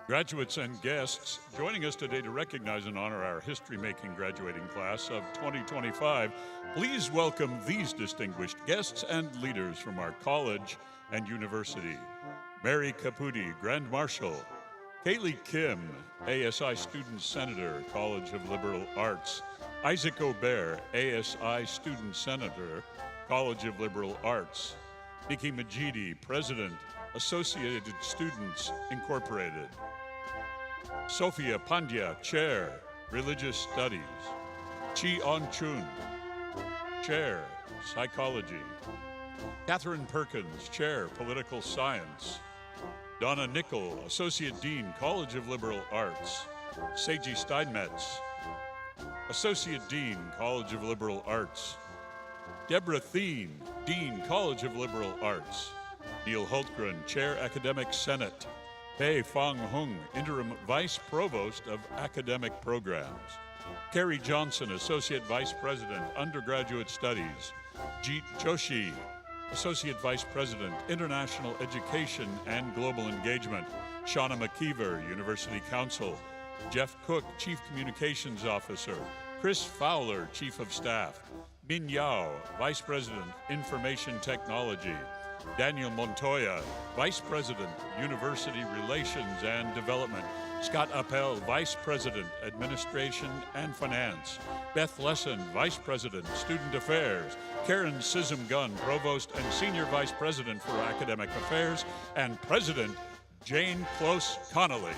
Graduates and guests, joining us today to recognize and honor our history-making graduating class of 2025, please welcome these distinguished guests and leaders from our college and university. Mary Caputi, Grand Marshal. Kaylee Kim, ASI Student Senator, College of Liberal Arts. Isaac Aubert, ASI Student Senator, College of Liberal Arts. Nikki Majidi, President, Associated Students Incorporated. Sophia Pandya, Chair, Religious Studies. Chi On Chun, Chair, Psychology. Catherine Perkins, Chair, Political Science. Donna Nickel, Associate Dean, College of Liberal Arts. Seiji Steinmetz, Associate Dean, College of Liberal Arts. Deborah Thien, Dean, College of Liberal Arts. Neil Hultgren, Chair, Academic Senate. Pei Fang Hung, Interim Vice Provost of Academic Programs. Carrie Johnson, Associate Vice President, Undergraduate Studies. Jeet Joshi, Associate Vice President, International Education and Global Engagement. Shauna McKeever, University Counsel. Jeff Cook, Chief Communications Officer. Chris Fowler, Chief of Staff. Min Yao, Vice President, Information Technology. Daniel Montoya, Vice President, University Relations and Development. Scott Appel, Vice President, Administration and Finance. Beth Lesson, Vice President, Student Affairs. Karen Sissom-Gunn, Provost and Senior Vice President for Academic Affairs. And President Jane Close Connolly.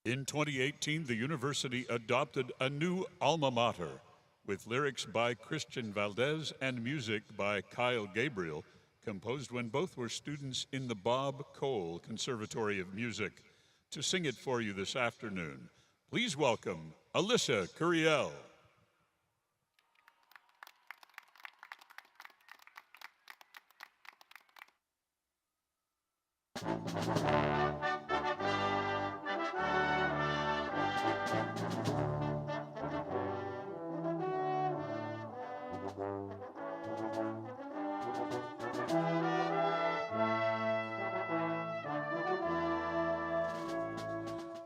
In 2018, the university adopted a new alma mater with lyrics by Christian Valdez and music by Kyle Gabriel, composed when both were students in the Bob Cole Conservatory of Music. To sing it for you this afternoon, please welcome Alyssa Curiel.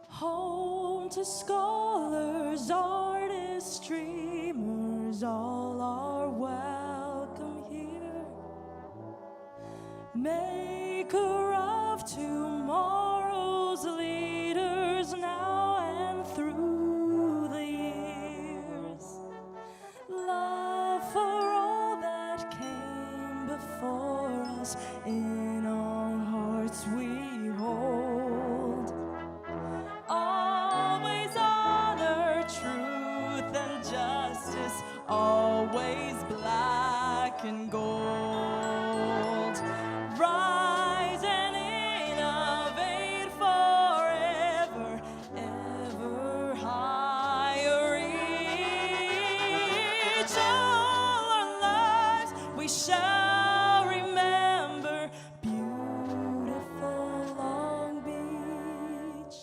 Home to scholars, artists, dreamers, all are welcome here. Maker of tomorrow's leaders now and through the years. Love for all that came before us, in our hearts we hold. Always honor, truth and justice, always black and gold. Rise and innovate forever, ever higher reach. All our lives we shall remember beautiful Long Beach.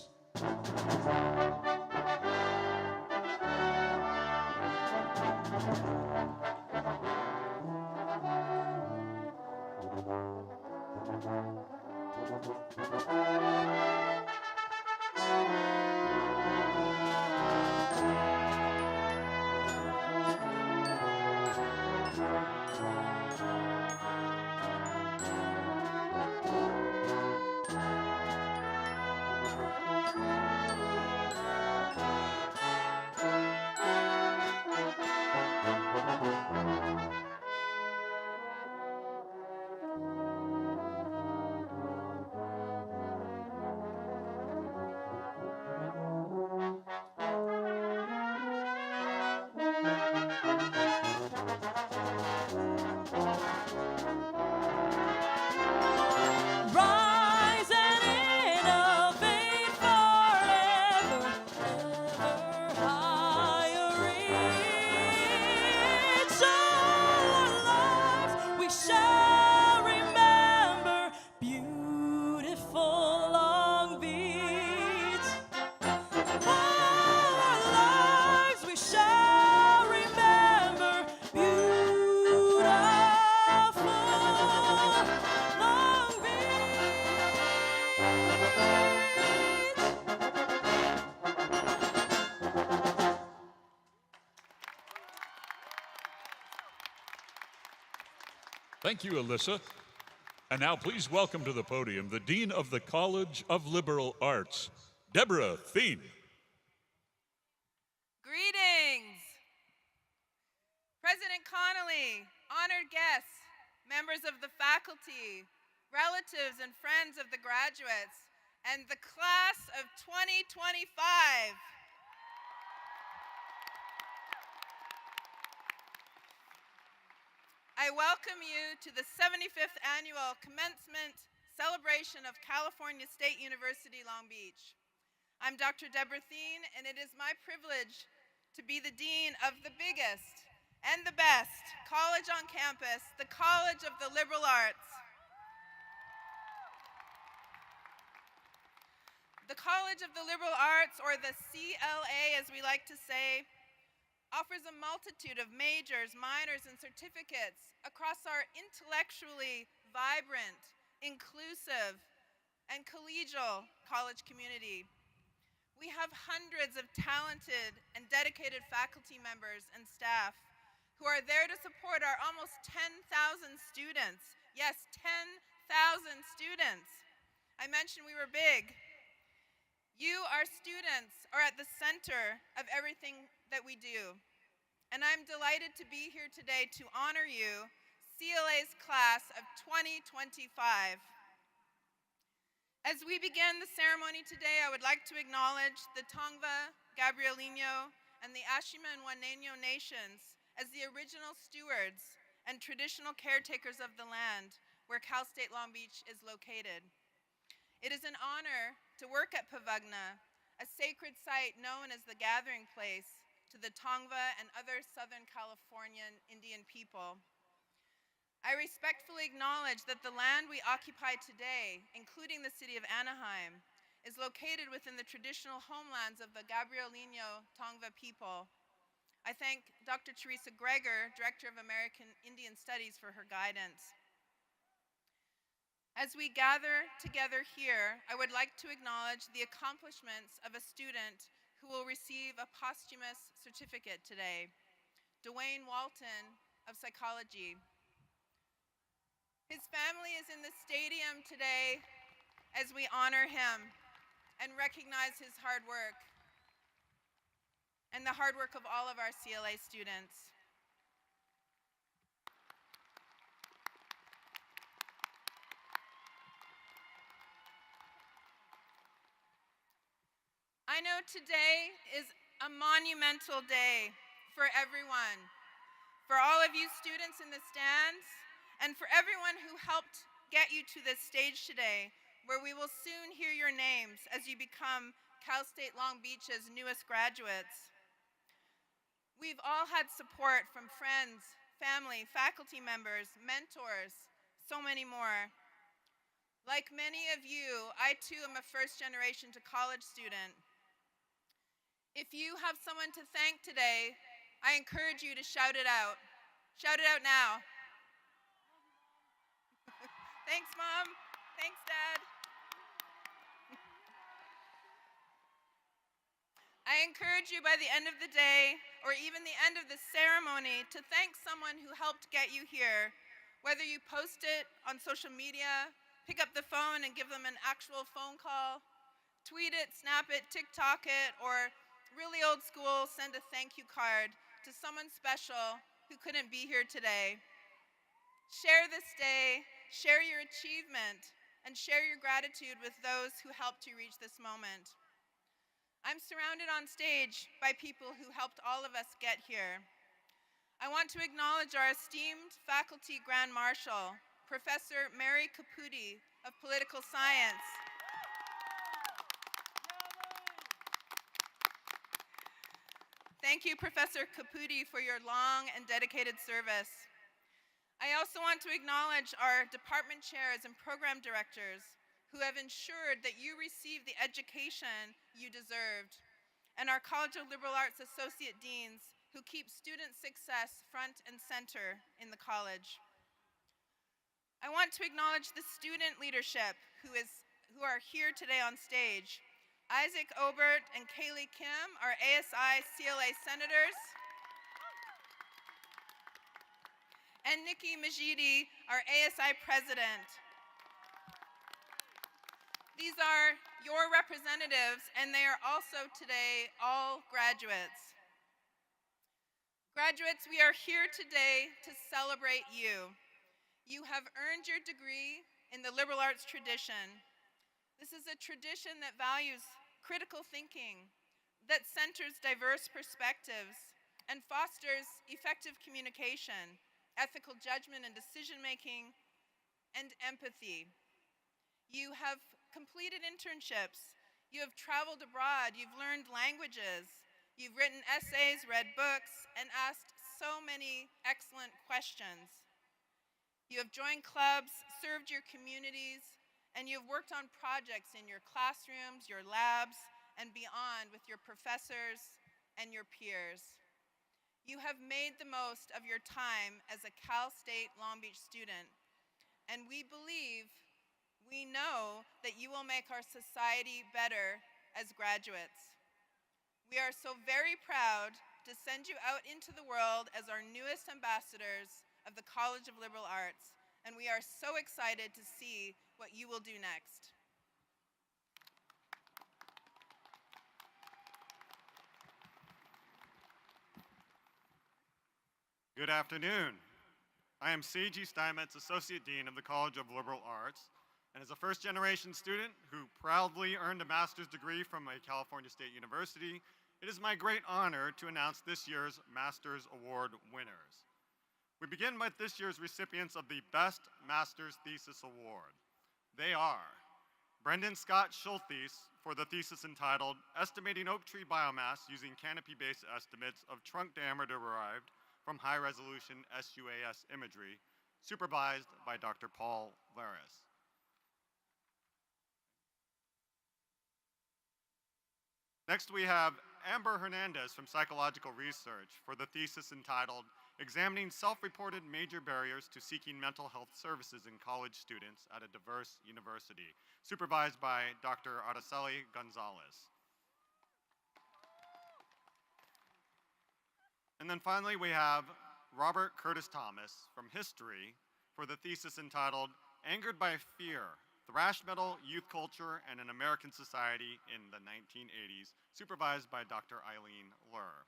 Rise and innovate forever, ever higher reach. All our lives we shall remember beautiful Long Beach. All our lives we shall remember beautiful Long Beach. Thank you, Alyssa. And now please welcome to the podium the Dean of the College of Liberal Arts, Deborah Thien. Greetings! President Connolly, honored guests, members of the faculty, relatives and friends of the graduates, and the class of 2025. I welcome you to the 75th Annual Commencement Celebration of California State University, Long Beach. I'm Dr. Deborah Thien, and it is my privilege to be the Dean of the biggest and the best college on campus, the College of the Liberal Arts. The College of the Liberal Arts, or the CLA as we like to say, offers a multitude of majors, minors, and certificates across our intellectually vibrant, inclusive, and collegial college community. We have hundreds of talented and dedicated faculty members and staff who are there to support our almost 10,000 students. Yes, 10,000 students. I mentioned we were big. You, our students, are at the center of everything that we do. And I'm delighted to be here today to honor you, CLA's class of 2025. As we begin the ceremony today, I would like to acknowledge the Tongva, Gabrielino, and the Ashima and Waneno nations as the original stewards and traditional caretakers of the land where Cal State Long Beach is located. It is an honor to work at Pavagna, a sacred site known as the gathering place to the Tongva and other Southern Californian Indian people. I respectfully acknowledge that the land we occupy today, including the city of Anaheim, is located within the traditional homelands of the Gabrielino Tongva people. I thank Dr. Teresa Greger, Director of American Indian Studies, for her guidance. As we gather together here, I would like to acknowledge the accomplishments of a student who will receive a posthumous certificate today, Dwayne Walton of Psychology. His family is in the stadium today as we honor him and recognize his hard work and the hard work of all of our CLA students. I know today is a monumental day for everyone, for all of you students in the stands, and for everyone who helped get you to this stage today, where we will soon hear your names as you become Cal State Long Beach's newest graduates. We've all had support from friends, family, faculty members, mentors, so many more. Like many of you, I too am a first-generation to college student. If you have someone to thank today, I encourage you to shout it out. Shout it out now. Thanks, Mom. Thanks, Dad. I encourage you by the end of the day, or even the end of the ceremony, to thank someone who helped get you here, whether you post it on social media, pick up the phone and give them an actual phone call, tweet it, snap it, TikTok it, or really old school, send a thank you card to someone special who couldn't be here today. Share this day, share your achievement, and share your gratitude with those who helped you reach this moment. I'm surrounded on stage by people who helped all of us get here. I want to acknowledge our esteemed faculty Grand Marshal, Professor Mary Caputi of Political Science. Thank you, Professor Caputi, for your long and dedicated service. I also want to acknowledge our department chairs and program directors who have ensured that you receive the education you deserved, and our College of Liberal Arts associate deans who keep student success front and center in the college. I want to acknowledge the student leadership who are here today on stage. Isaac Obert and Kaylee Kim, our ASI CLA senators, and Nikki Majidi, our ASI president. These are your representatives, and they are also today all graduates. Graduates, we are here today to celebrate you. You have earned your degree in the liberal arts tradition. This is a tradition that values critical thinking, that centers diverse perspectives, and fosters effective communication, ethical judgment and decision-making, and empathy. You have completed internships. You have traveled abroad. You've learned languages. You've written essays, read books, and asked so many excellent questions. You have joined clubs, served your communities, and you have worked on projects in your classrooms, your labs, and beyond with your professors and your peers. You have made the most of your time as a Cal State Long Beach student, and we know that you will make our society better as graduates. We are so very proud to send you out into the world as our newest ambassadors of the College of Liberal Arts, and we are so excited to see what you will do next. Good afternoon. I am C.G. Steinmetz, Associate Dean of the College of Liberal Arts, And as a first-generation student who proudly earned a master's degree from a California State University, it is my great honor to announce this year's Master's Award winners. We begin with this year's recipients of the Best Master's Thesis Award. They are Brendan Scott Schultheis for the thesis entitled Estimating Oak Tree Biomass Using Canopy-Based Estimates of Trunk Diameter Derived from High-Resolution SUAS Imagery, supervised by Dr. Paul Laris. Next, we have Amber Hernandez from Psychological Research for the thesis entitled Examining Self-Reported Major Barriers to Seeking Mental Health Services in College Students at a Diverse University, supervised by Dr. Araceli Gonzalez. And then finally, we have Robert Curtis Thomas from History for the thesis entitled Angered by Fear, Thrash Metal, Youth Culture, and an American Society in the 1980s, supervised by Dr. Eileen Lur.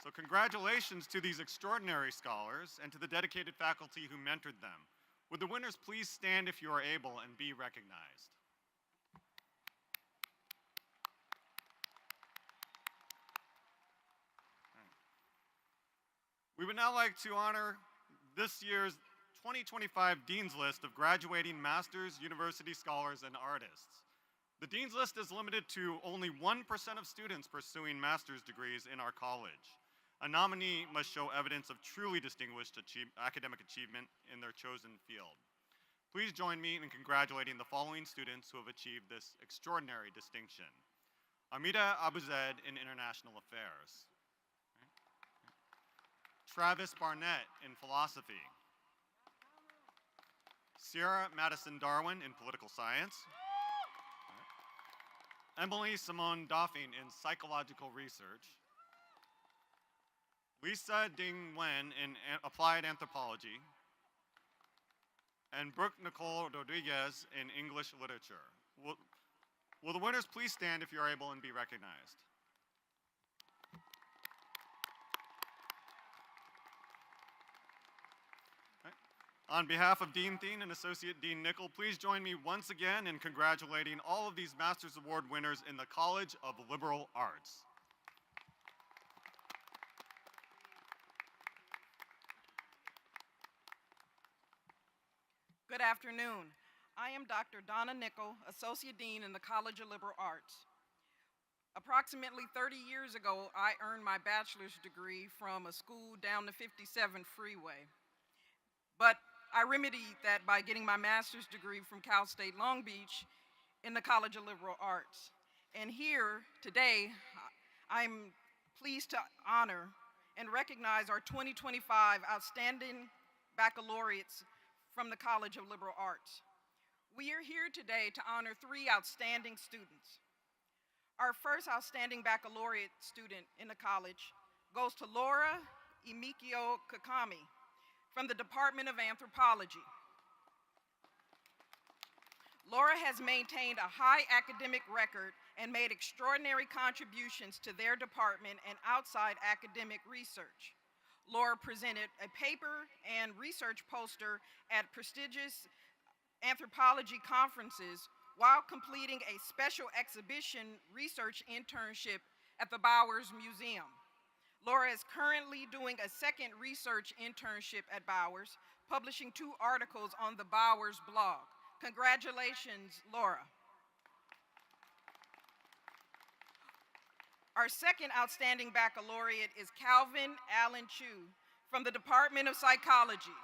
So congratulations to these extraordinary scholars and to the dedicated faculty who mentored them. Would the winners please stand if you are able and be recognized? We would now like to honor this year's 2025 Dean's List of graduating Masters, University Scholars, and Artists. The Dean's List is limited to only 1% of students pursuing master's degrees in our college. A nominee must show evidence of truly distinguished academic achievement in their chosen field. Please join me in congratulating the following students who have achieved this extraordinary distinction. Amida Abuzed in International Affairs. Travis Barnett in Philosophy. Sierra Madison Darwin in Political Science. Emily Simone Doffing in Psychological Research. Lisa Ding Wen in Applied Anthropology. And Brooke Nicole Rodriguez in English Literature. Will the winners please stand if you are able and be recognized? On behalf of Dean Thien and Associate Dean Nickel, please join me once again in congratulating all of these Master's Award winners in the College of Liberal Arts. Good afternoon. I am Dr. Donna Nickel, Associate Dean in the College of Liberal Arts. Approximately 30 years ago, I earned my bachelor's degree from a school down the 57 freeway. But I remedied that by getting my master's degree from Cal State Long Beach in the College of Liberal Arts. And here today, I'm pleased to honor and recognize our 2025 outstanding baccalaureates from the College of Liberal Arts. We are here today to honor 3 outstanding students. Our first outstanding baccalaureate student in the college goes to Laura Imikio Kakami from the Department of Anthropology. Laura has maintained a high academic record and made extraordinary contributions to their department and outside academic research. Laura presented a paper and research poster at prestigious anthropology conferences while completing a special exhibition research internship at the Bowers Museum. Laura is currently doing a second research internship at Bowers, publishing 2 articles on the Bowers blog. Congratulations, Laura. Our second outstanding baccalaureate is Calvin Allen Chu from the Department of Psychology.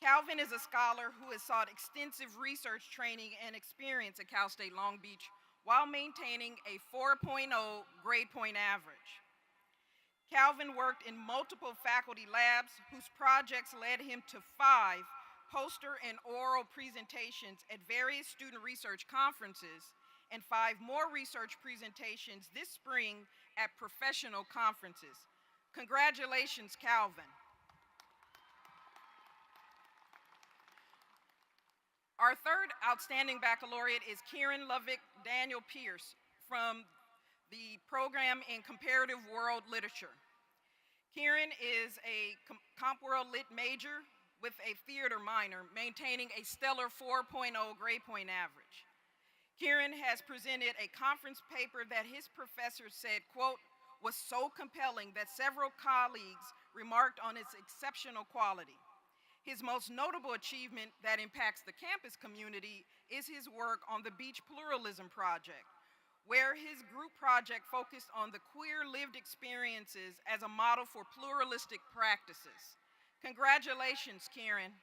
Calvin is a scholar who has sought extensive research training and experience at Cal State Long Beach while maintaining a 4.0 grade point average. Calvin worked in multiple faculty labs whose projects led him to 5 poster and oral presentations at various student research conferences and 5 more research presentations this spring at professional conferences. Congratulations, Calvin. Our third outstanding baccalaureate is Kieran Lovick Daniel Pierce from the program in Comparative World Literature. Kieran is a Comp World Lit major with a theater minor, maintaining a stellar 4.0 grade point average. Kieran has presented a conference paper that his professor said, quote, was so compelling that several colleagues remarked on its exceptional quality. His most notable achievement that impacts the campus community is his work on the Beach Pluralism Project, where his group project focused on the queer lived experiences as a model for pluralistic practices. Congratulations, Kieran.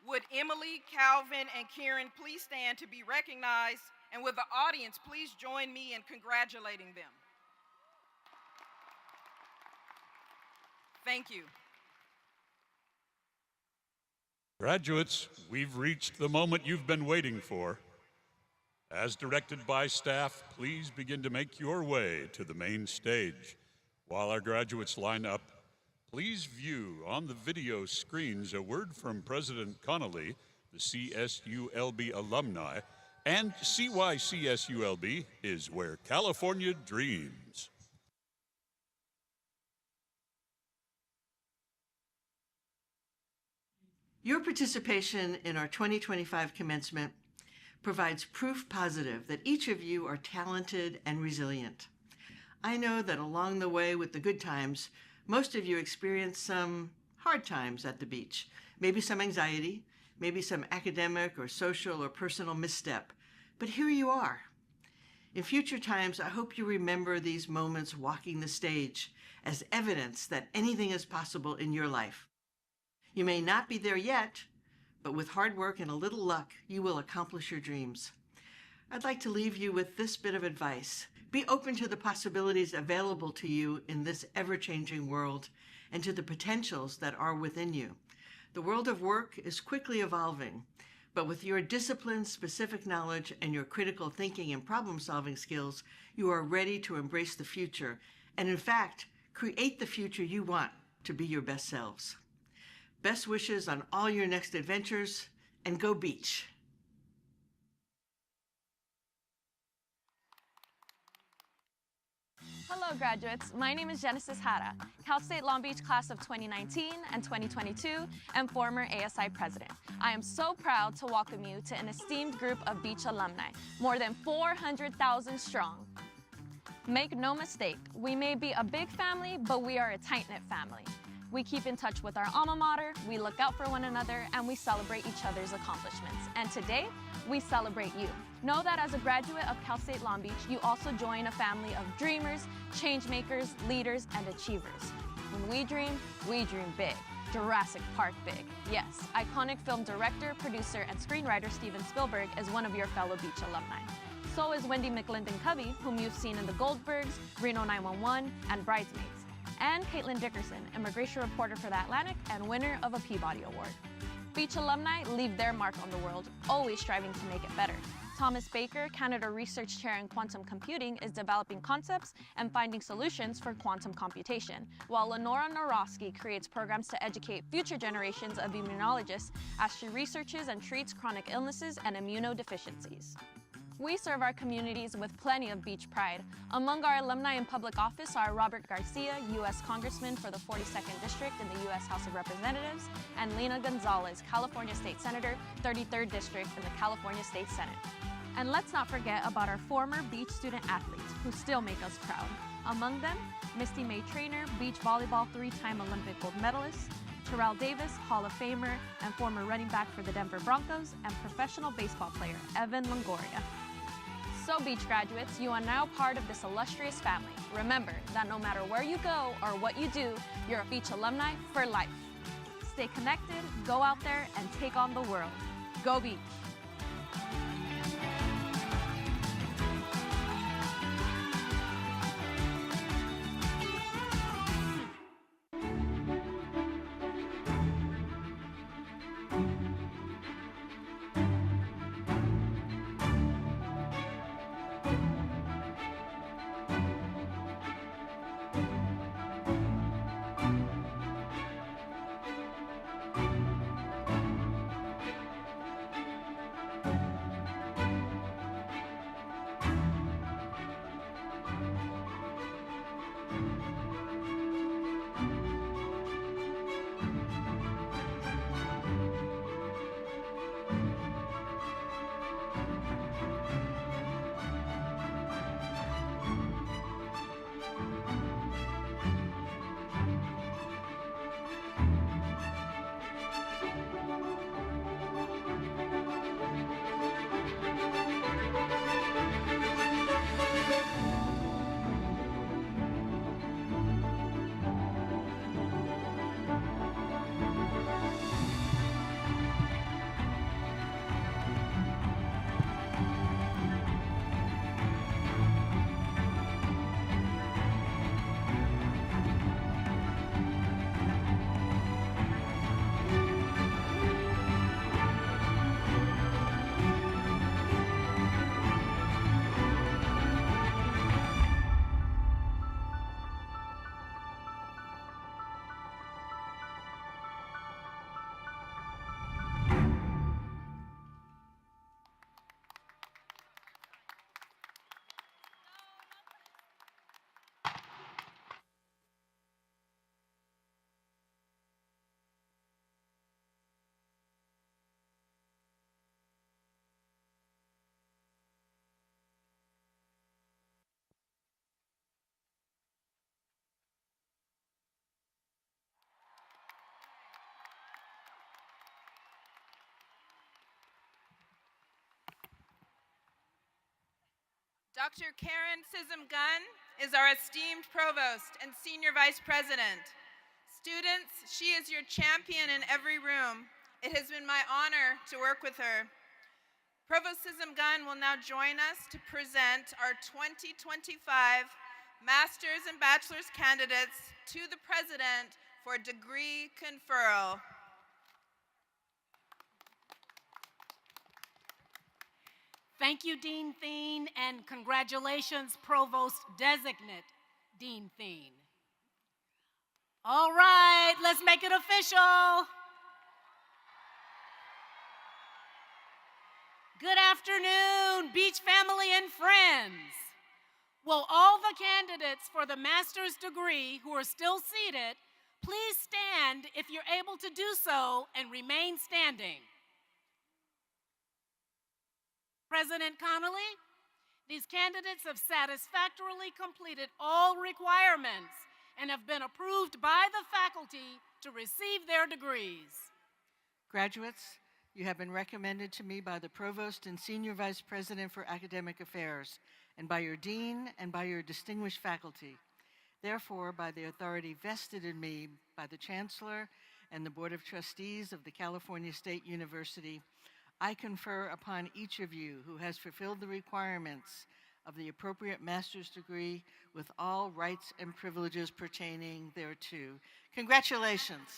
Would Emily, Calvin, and Kieran please stand to be recognized, and would the audience please join me in congratulating them? Thank you. Graduates, we've reached the moment you've been waiting for. As directed by staff, please begin to make your way to the main stage. While our graduates line up, please view on the video screens a word from President Connolly, the CSULB alumni, and CYCSULB is where California dreams. Your participation in our 2025 commencement provides proof positive that each of you are talented and resilient. I know that along the way with the good times, most of you experienced some hard times at the beach, maybe some anxiety, maybe some academic or social or personal misstep, but here you are. In future times, I hope you remember these moments walking the stage as evidence that anything is possible in your life. You may not be there yet, but with hard work and a little luck, you will accomplish your dreams. I'd like to leave you with this bit of advice. Be open to the possibilities available to you in this ever-changing world and to the potentials that are within you. The world of work is quickly evolving, but with your discipline, specific knowledge, and your critical thinking and problem-solving skills, you are ready to embrace the future and, in fact, create the future you want to be your best selves. Best wishes on all your next adventures, and go beach. Hello graduates, my name is Genesis Hara, Cal State Long Beach class of 2019 and 2022 and former ASI president. I am so proud to welcome you to an esteemed group of Beach alumni, more than 400,000 strong. Make no mistake, we may be a big family, but we are a tight-knit family. We keep in touch with our alma mater, we look out for one another, and we celebrate each other's accomplishments. And today, we celebrate you. Know that as a graduate of Cal State Long Beach, you also join a family of dreamers, change makers, leaders, and achievers. When we dream big. Jurassic Park big. Yes, iconic film director, producer, and screenwriter Steven Spielberg is one of your fellow Beach alumni. So is Wendy McLinden-Covey, whom you've seen in The Goldbergs, Reno 911, and Bridesmaids. And Caitlin Dickerson, immigration reporter for The Atlantic and winner of a Peabody Award. Beach alumni leave their mark on the world, always striving to make it better. Thomas Baker, Canada Research Chair in Quantum Computing, is developing concepts and finding solutions for quantum computation, while Lenora Norosky creates programs to educate future generations of immunologists as she researches and treats chronic illnesses and immunodeficiencies. We serve our communities with plenty of beach pride. Among our alumni in public office are Robert Garcia, U.S. Congressman for the 42nd District in the U.S. House of Representatives, and Lena Gonzalez, California State Senator, 33rd District in the California State Senate. And let's not forget about our former beach student athletes who still make us proud. Among them, Misty May Trainer, beach volleyball 3-time Olympic gold medalist, Terrell Davis, Hall of Famer and former running back for the Denver Broncos, and professional baseball player Evan Longoria. So beach graduates, you are now part of this illustrious family. Remember that no matter where you go or what you do, you're a beach alumni for life. Stay connected, go out there, and take on the world. Go beach! Dr. Karen Sissom-Gunn is our esteemed provost and senior vice president. Students, she is your champion in every room. It has been my honor to work with her. Provost Sissom-Gunn will now join us to present our 2025 master's and bachelor's candidates to the president for degree conferral. Thank you, Dean Thien, and congratulations, Provost Designate Dean Thien. All right, let's make it official. Good afternoon, Beach family and friends. Will all the candidates for the master's degree who are still seated, please stand if you're able to do so and remain standing. President Connolly, these candidates have satisfactorily completed all requirements and have been approved by the faculty to receive their degrees. Graduates, you have been recommended to me by the Provost and Senior Vice President for Academic Affairs, and by your Dean and by your distinguished faculty. Therefore, by the authority vested in me by the Chancellor and the Board of Trustees of the California State University, I confer upon each of you who has fulfilled the requirements of the appropriate master's degree with all rights and privileges pertaining thereto. Congratulations.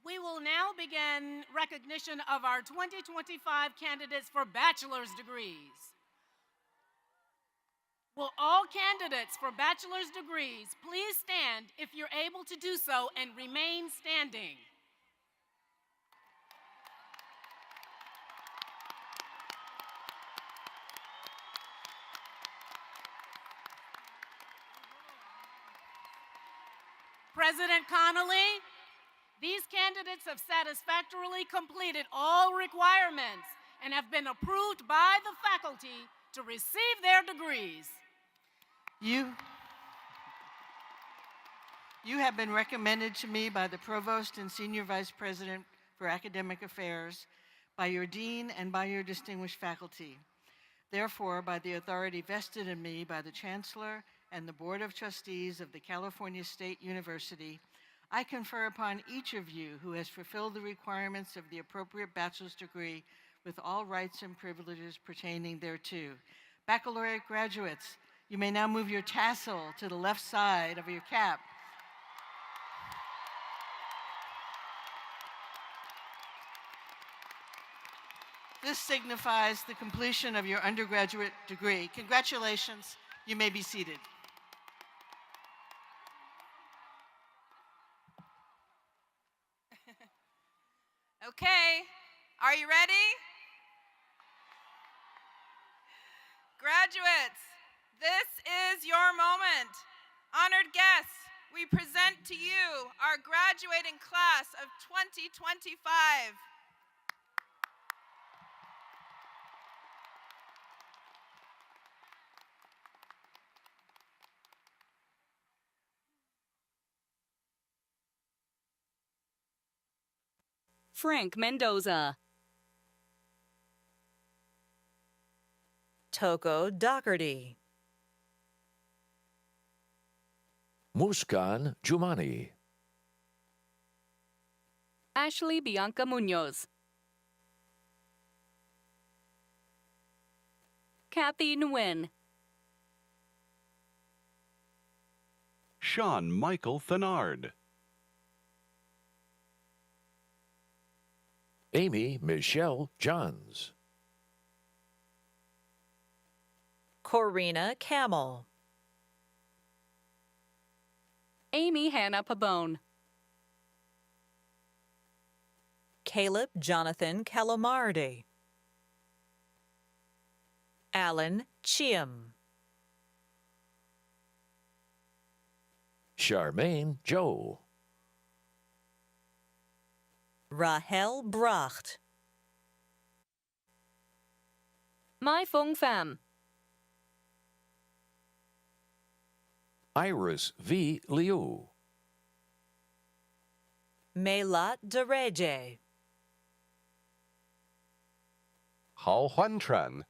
We will now begin recognition of our 2025 candidates for bachelor's degrees. Will all candidates for bachelor's degrees please stand if you're able to do so and remain standing? President Connolly, these candidates have satisfactorily completed all requirements and have been approved by the faculty to receive their degrees. You have been recommended to me by the Provost and Senior Vice President for Academic Affairs, by your Dean and by your distinguished faculty. Therefore, by the authority vested in me by the Chancellor and the Board of Trustees of the California State University, I confer upon each of you who has fulfilled the requirements of the appropriate bachelor's degree with all rights and privileges pertaining thereto. Baccalaureate graduates, you may now move your tassel to the left side of your cap. This signifies the completion of your undergraduate degree. Congratulations, you may be seated. Okay, are you ready? Graduates, this is your moment. Honored guests, we present to you our graduating class of 2025. Frank Mendoza, Toko Doherty, Muskan Jumani, Ashley Bianca Munoz, Kathy Nguyen, Sean Michael Thenard, Amy Michelle Johns, Corina Camel, Amy Hannah Pabone, Caleb Jonathan Calomardi, Alan Chiam, Charmaine Joe, Rahel Bracht, Mai Fong Pham, Iris V. Liu, Melat Dereje, Hao Huantran,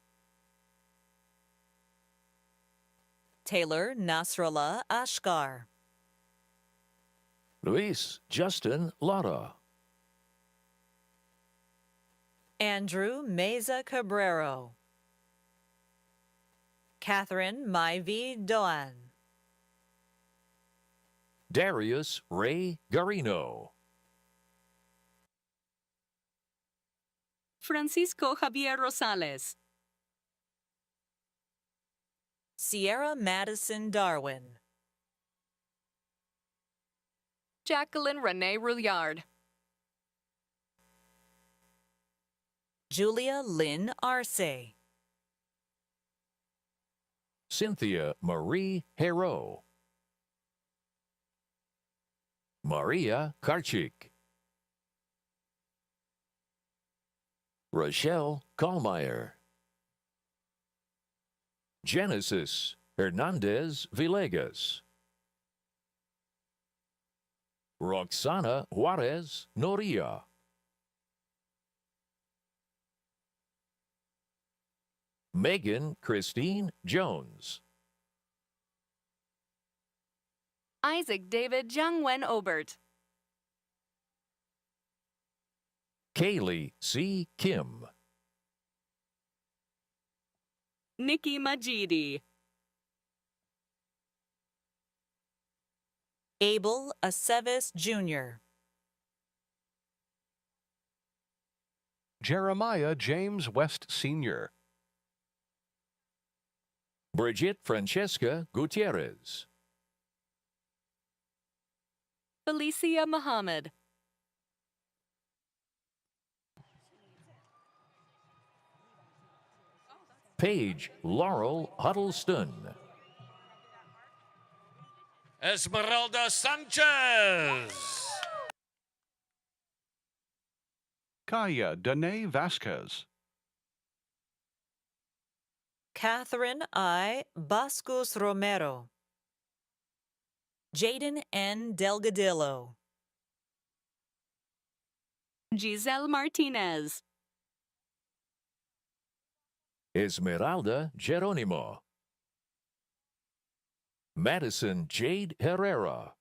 Taylor Nasrallah Ashkar, Luis Justin Lara, Andrew Meza Cabrero, Catherine Maivi Doan, Darius Ray Garino, Francisco Javier Rosales. Sierra Madison Darwin, Jacqueline Renee Rouillard. Julia Lynn Arce, Cynthia Marie Hero, Maria Karchik, Rochelle Kallmeyer, Genesis Hernandez Villegas, Roxana Juarez Noria, Megan Christine Jones, Isaac David Jiangwen Obert. Kaylee C. Kim, Nikki Majidi. Abel Aceves Jr., Jeremiah James West Sr., Bridget Francesca Gutierrez, Felicia Muhammad. Paige Laurel Huddleston, Esmeralda Sanchez. Kaya Danae Vasquez, Catherine I. Bascos Romero, Jaden N. Delgadillo, Giselle Martinez. Esmeralda Geronimo, Madison Jade Herrera,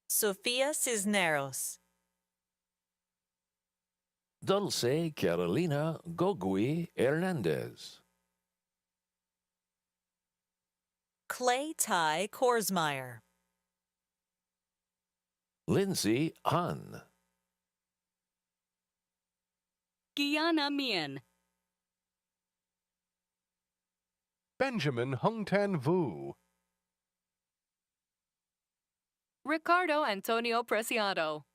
Sofia Cisneros, Dulce Carolina Gogui Hernandez, Clay Ty Korsmeyer, Lindsay Hahn, Guyana Mian. Benjamin Hungtan Vu, Ricardo Antonio Preciado.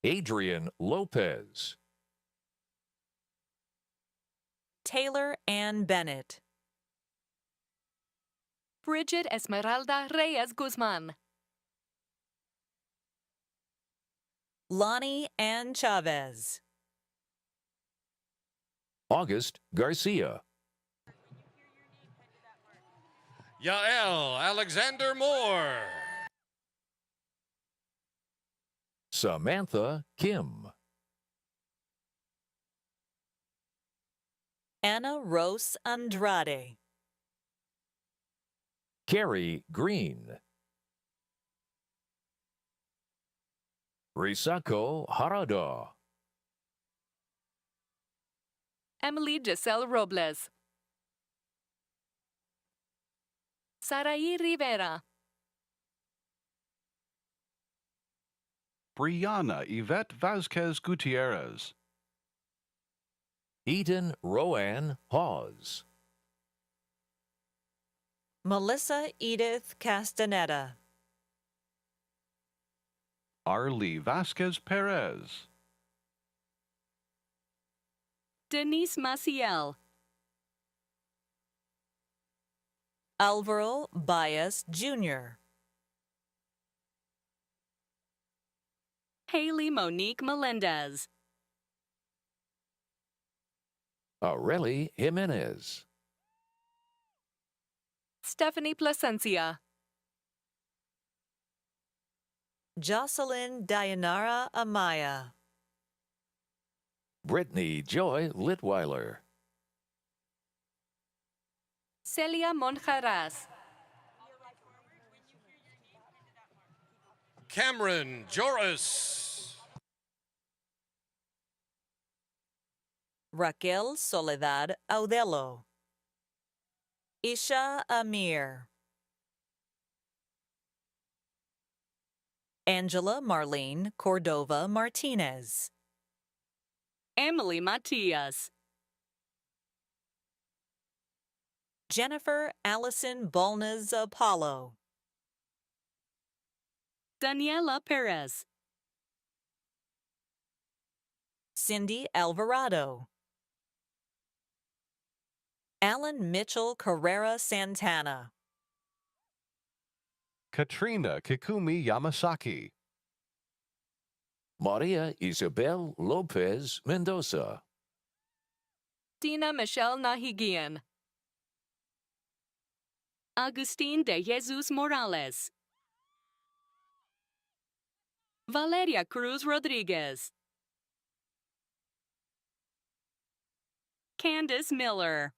Adrian Lopez, Taylor Ann Bennett, Bridget Esmeralda Reyes Guzman. Lonnie Ann Chavez, August Garcia, Yael Alexander Moore. Samantha Kim, Anna Rose Andrade, Carrie Green, Risako Harada, Emily Giselle Robles. Saraí Rivera. Brianna Yvette Vasquez Gutierrez, Eden Rowan Hawes, Melissa Edith Castaneda, Arlie Vasquez Perez, Denise Maciel. Alvaro Baez Jr., Haley Monique Melendez. Aurelie Jimenez, Stephanie Placencia. Jocelyn Dayanara Amaya, Brittany Joy Litweiler. Celia Monjaras. Cameron Joris. Raquel Soledad Audelo. Isha Amir. Angela Marlene Cordova Martinez. Emily Matias. Jennifer Allison Balnaz Apollo. Daniela Perez. Cindy Alvarado. Alan Mitchell Carrera Santana. Katrina Kikumi Yamasaki. Maria Isabel Lopez Mendoza. Tina Michelle Nahigian. Agustin de Jesus Morales. Valeria Cruz Rodriguez. Candace Miller.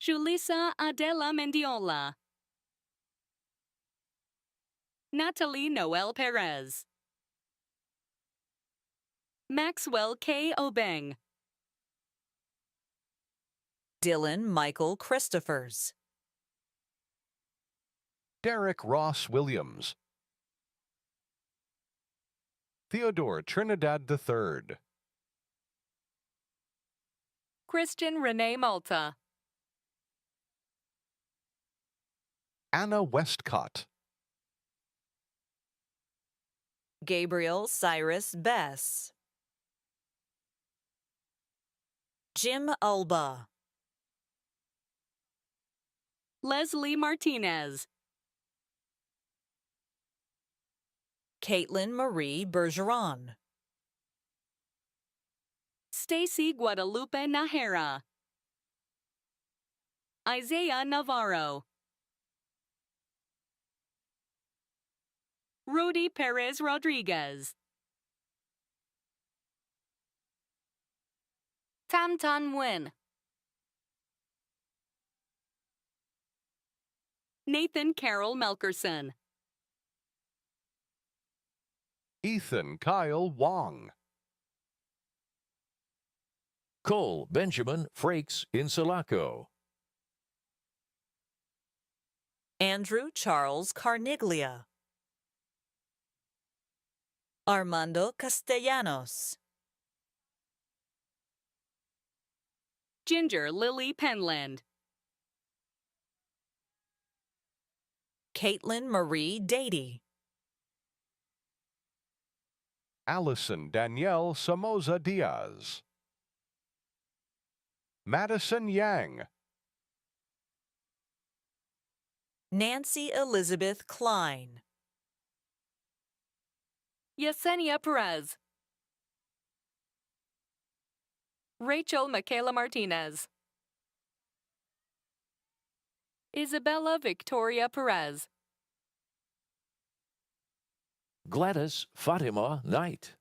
Julissa Adela Mendiola. Natalie Noel Perez. Maxwell K. Obeng. Dylan Michael Christophers. Derek Ross Williams. Theodore Trinidad III. Christian Renee Malta. Anna Westcott. Gabriel Cyrus Bess. Jim Alba. Leslie Martinez. Caitlin Marie Bergeron. Stacy Guadalupe Nahera. Isaiah Navarro. Rudy Perez Rodriguez. Tam Tan Nguyen. Nathan Carroll Melkerson. Ethan Kyle Wong. Cole Benjamin Frakes Insulaco. Andrew Charles Carniglia. Armando Castellanos. Ginger Lily Penland. Caitlin Marie Dady. Allison Danielle Somoza Diaz. Madison Yang. Nancy Elizabeth Klein. Yesenia Perez. Rachel Michaela Martinez. Isabella Victoria Perez. Gladys Fatima Knight.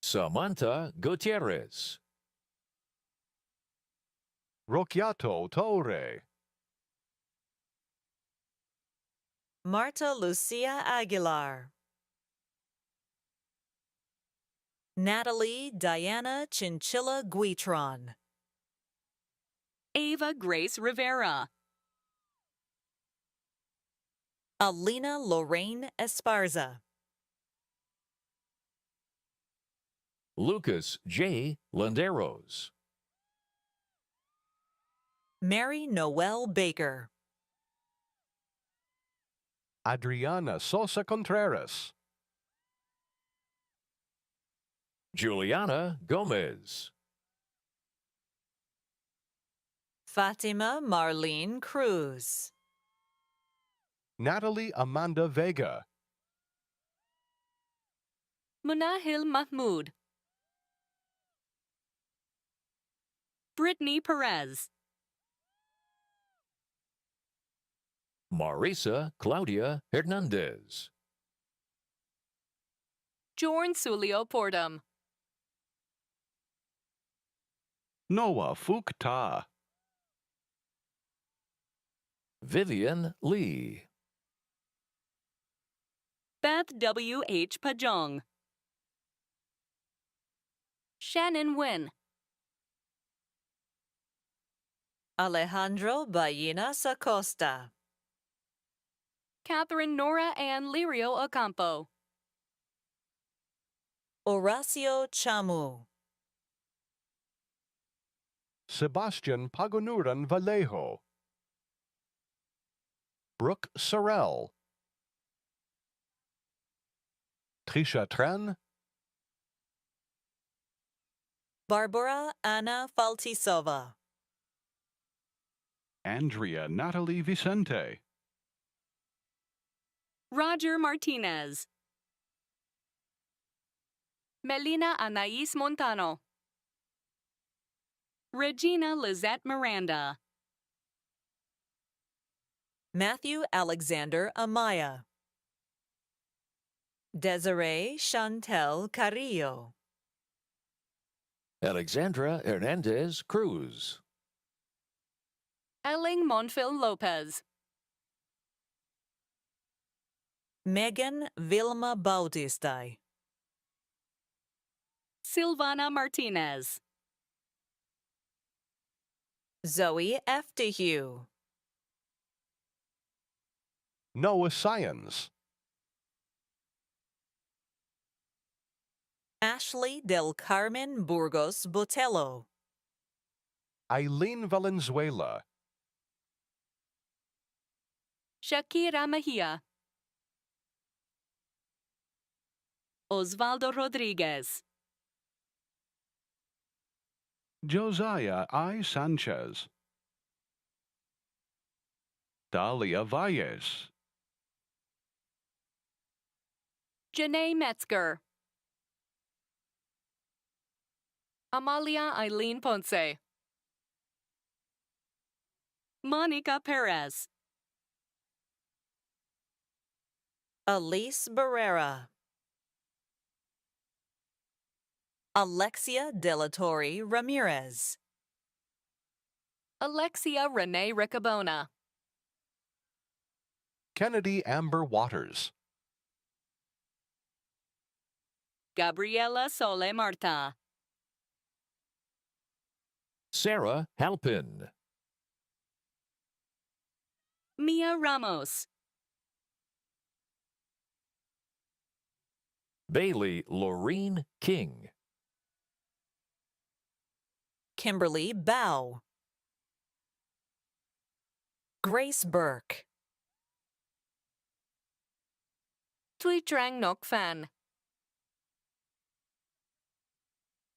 Samantha Gutierrez. Rocchiato Torre. Marta Lucia Aguilar. Natalie Diana Chinchilla Guitron. Ava Grace Rivera. Alina Lorraine Esparza. Lucas J. Landeros. Mary Noel Baker. Adriana Sosa Contreras. Juliana Gomez. Fatima Marlene Cruz. Natalie Amanda Vega. Munahil Mahmood. Brittany Perez. Marisa Claudia Hernandez. Jorn Sulio Portum. Noah Fook Ta. Vivian Lee. Beth W. H. Pajong. Shannon Wynn. Alejandro Ballinas Acosta. Catherine Nora Ann Lirio Ocampo. Horacio Chamu. Sebastian Pagunuran Vallejo. Brooke Sorrell. Trisha Tran. Barbara Ana Faltisova. Andrea Natalie Vicente. Roger Martinez. Melina Anais Montano. Regina Lizette Miranda. Matthew Alexander Amaya. Desiree Chantel Carrillo. Alexandra Hernandez Cruz. Elling Monfil Lopez. Megan Vilma Bautista. Silvana Martinez. Zoe Eftihu. Noah Science. Ashley Del Carmen Burgos Botello. Eileen Valenzuela. Shakira Mejia. Osvaldo Rodriguez. Josiah I. Sanchez. Dalia Valles. Janae Metzger. Amalia Eileen Ponce. Monica Perez. Elise Barrera. Alexia Delatorre Ramirez. Alexia Renee Riccabona. Kennedy Amber Waters. Gabriela Sole Marta. Sarah Halpin. Mia Ramos. Bailey Laureen King. Kimberly Bow. Grace Burke. Tui Trang Nok Fan.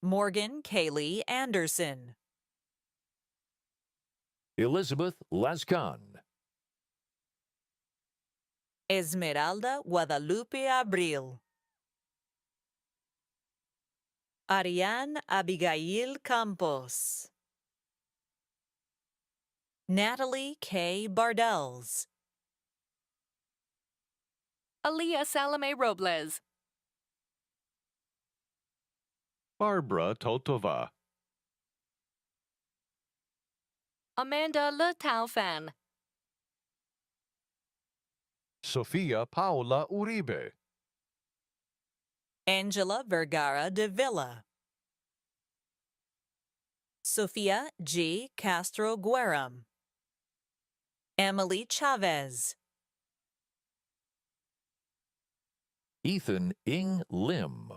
Morgan Kaylee Anderson. Elizabeth Lascon. Esmeralda Guadalupe Abril. Ariane Abigail Campos. Natalie K. Bardells. Aaliyah Salome Robles. Barbara Totova. Amanda Le Tao Fan. Sofia Paula Uribe. Angela Vergara de Villa. Sofia G. Castro Gueram. Emily Chavez. Ethan Ing Lim.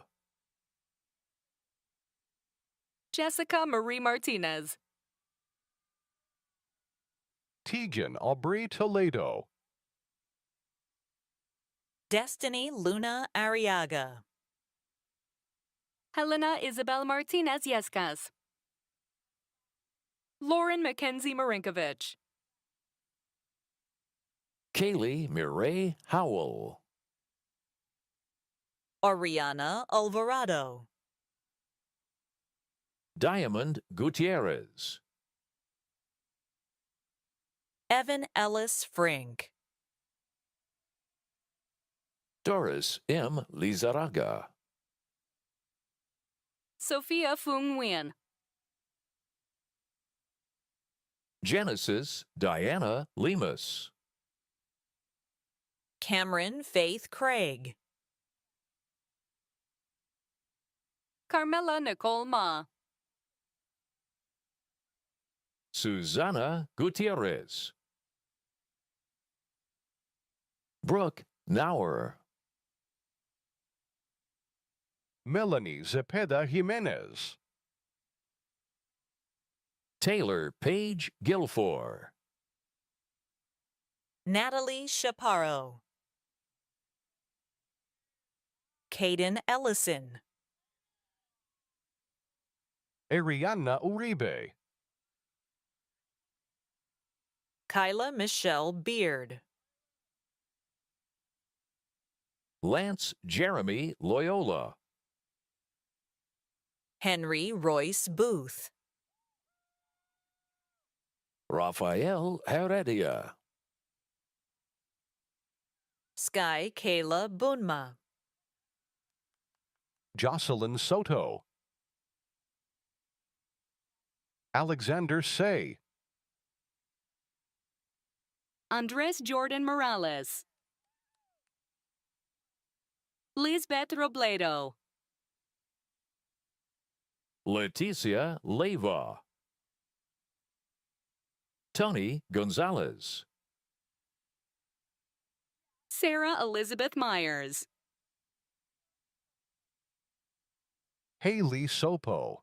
Jessica Marie Martinez. Tegan Aubrey Toledo. Destiny Luna Arriaga. Helena Isabel Martinez Yescas. Lauren Mackenzie Marinkovich. Kaylee Mireille Howell. Oriana Alvarado. Diamond Gutierrez. Evan Ellis Frink. Doris M. Lizaraga. Sophia Fung Nguyen. Genesis Diana Lemus. Cameron Faith Craig. Carmela Nicole Ma. Susana Gutierrez. Brooke Nauer. Melanie Zepeda Jimenez. Taylor Page Guilford. Natalie Chaparro. Caden Ellison. Ariana Uribe. Kyla Michelle Beard. Lance Jeremy Loyola. Henry Royce Booth. Rafael Heredia. Sky Kayla Bunma. Jocelyn Soto. Alexander Say. Andres Jordan Morales. Lisbeth Robledo. Leticia Leyva. Tony Gonzalez. Sarah Elizabeth Myers. Haley Sopo.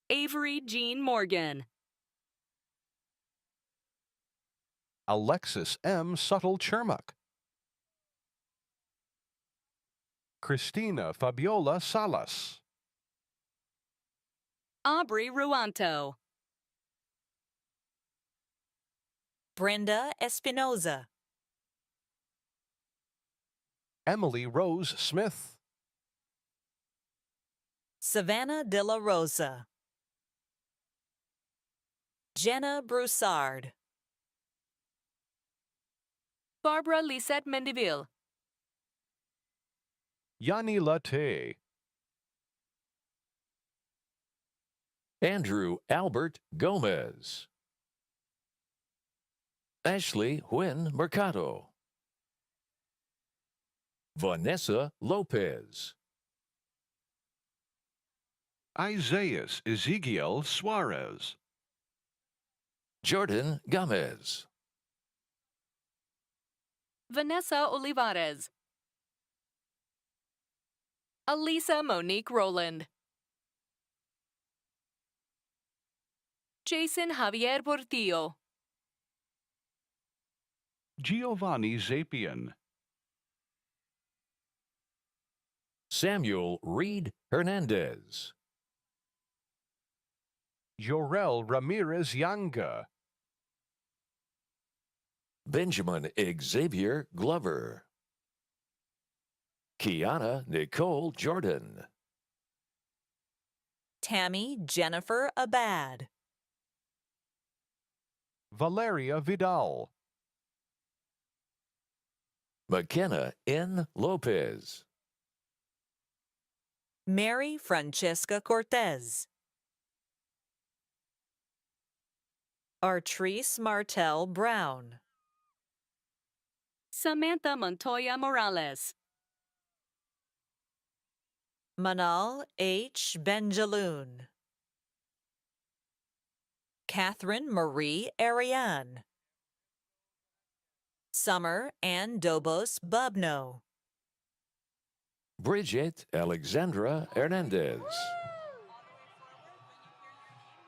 Avery Jean Morgan. Alexis M. Subtle Chermak. Christina Fabiola Salas. Aubrey Ruanto. Brenda Espinoza. Emily Rose Smith. Savannah De La Rosa. Jenna Broussard. Barbara Lisette Mendiville. Yani Latte. Andrew Albert Gomez. Ashley Huyn Mercado. Vanessa Lopez. Isaiah Ezekiel Suarez. Jordan Gomez. Vanessa Olivares. Alisa Monique Roland. Jason Javier Portillo. Giovanni Zapian. Samuel Reed Hernandez. Jorel Ramirez Yanga. Benjamin Xavier Glover. Kiana Nicole Jordan. Tammy Jennifer Abad. Valeria Vidal. McKenna N. Lopez. Mary Francesca Cortez. Artrice Martel Brown. Samantha Montoya Morales. Manal H. Benjaloon. Catherine Marie Ariane. Summer Ann Dobos Bubno. Bridget Alexandra Hernandez.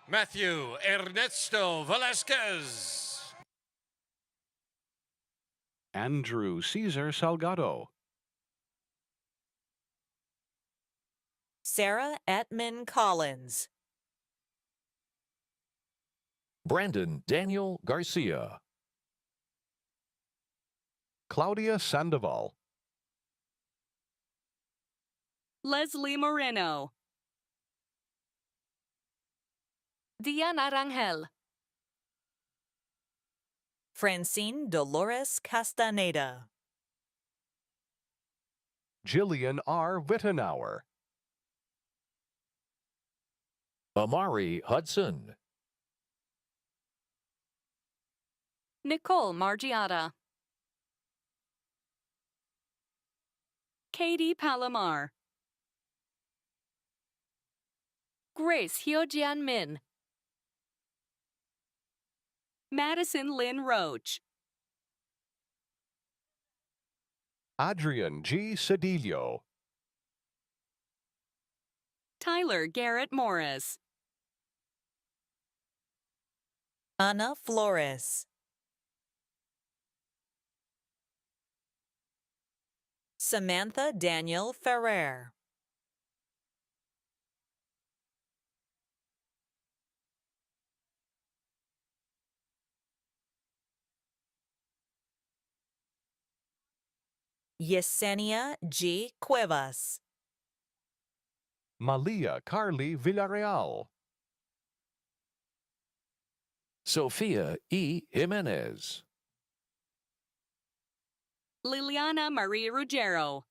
Matthew Ernesto Velasquez. Andrew Cesar Salgado. Sarah Etman Collins. Brandon Daniel Garcia. Claudia Sandoval. Leslie Moreno. Diana Rangel. Francine Dolores Castaneda. Jillian R. Wittenauer, Amari Hudson, Nicole Margiata. Katie Palomar. Grace Hyojian Min. Madison Lynn Roach. Adrian G. Cedillo, Tyler Garrett Morris. Ana Flores, Samantha Daniel Ferrer, Yesenia G. Cuevas, Malia Carly Villarreal, Sophia E. Jimenez, Liliana Marie Ruggiero.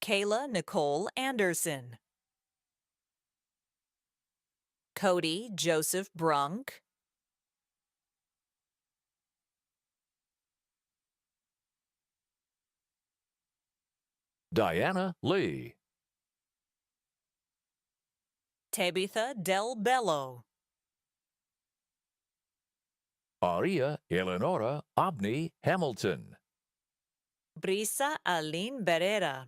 Kayla Nicole Anderson, Cody Joseph Brunk, Diana Lee, Tabitha Del Bello, Aria Eleonora Abney Hamilton, Brisa Aline Berera,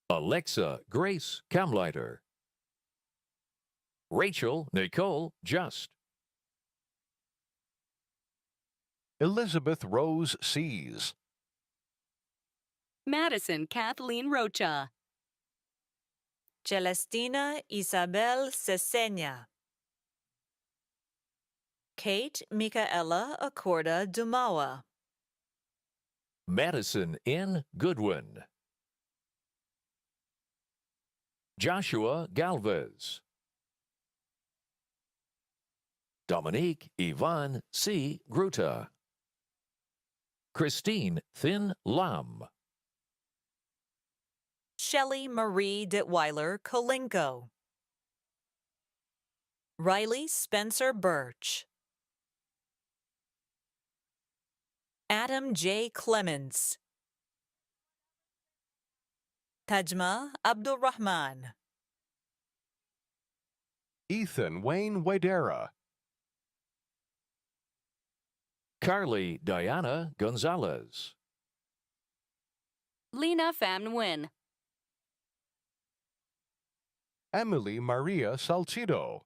Alexa Grace Kamleiter, Rachel Nicole Just, Elizabeth Rose Sees, Madison Kathleen Rocha. Celestina Isabel Cesena, Kate Micaela Acorda Dumawa, Madison N. Goodwin, Joshua Galvez, Dominique Yvonne C. Gruta, Christine Thin Lam, Shelley Marie Detweiler Kolinko, Riley Spencer Birch, Adam J. Clements, Tajma Abdulrahman, Ethan Wayne Wadera, Carly Diana Gonzalez, Lena Pham Nguyen. Emily Maria Salcido,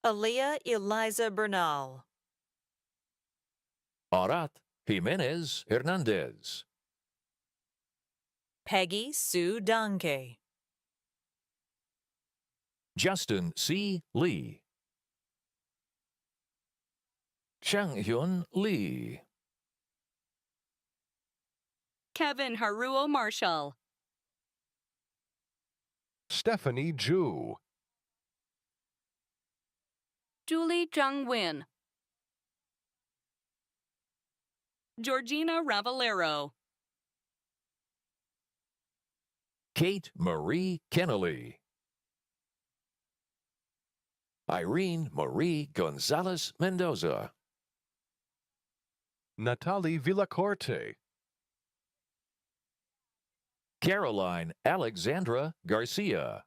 Aaliyah Eliza Bernal, Arat Jimenez Hernandez, Peggy Sue Donkey, Justin C. Lee, Chang Hyun Lee, Kevin Haruo Marshall. Stephanie Ju, Julie Jung Win. Georgina Ravallero. Kate Marie Kennelly, Irene Marie Gonzalez Mendoza, Natalie Villacorte, Caroline Alexandra Garcia,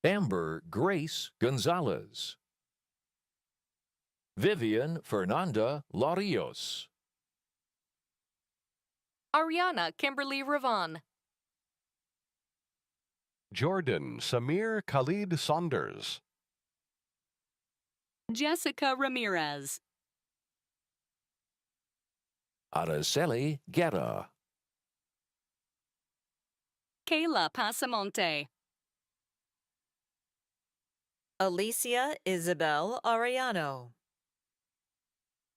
Amber Grace Gonzalez, Vivian Fernanda Larios, Ariana Kimberly Ravon. Jordan Samir Khalid Saunders, Jessica Ramirez. Araceli Guerra, Kayla Pasamonte. Alicia Isabel Arellano,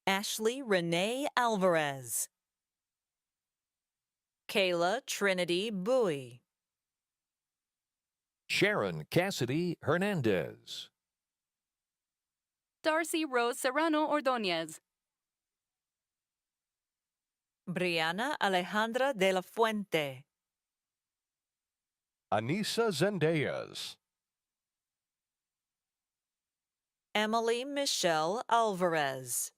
Ashley Renee Alvarez, Kayla Trinity Bowie, Sharon Cassidy Hernandez, Darcy Rose Serrano Ordonez. Brianna Alejandra de la Fuente. Anissa Zendayas. Emily Michelle Alvarez.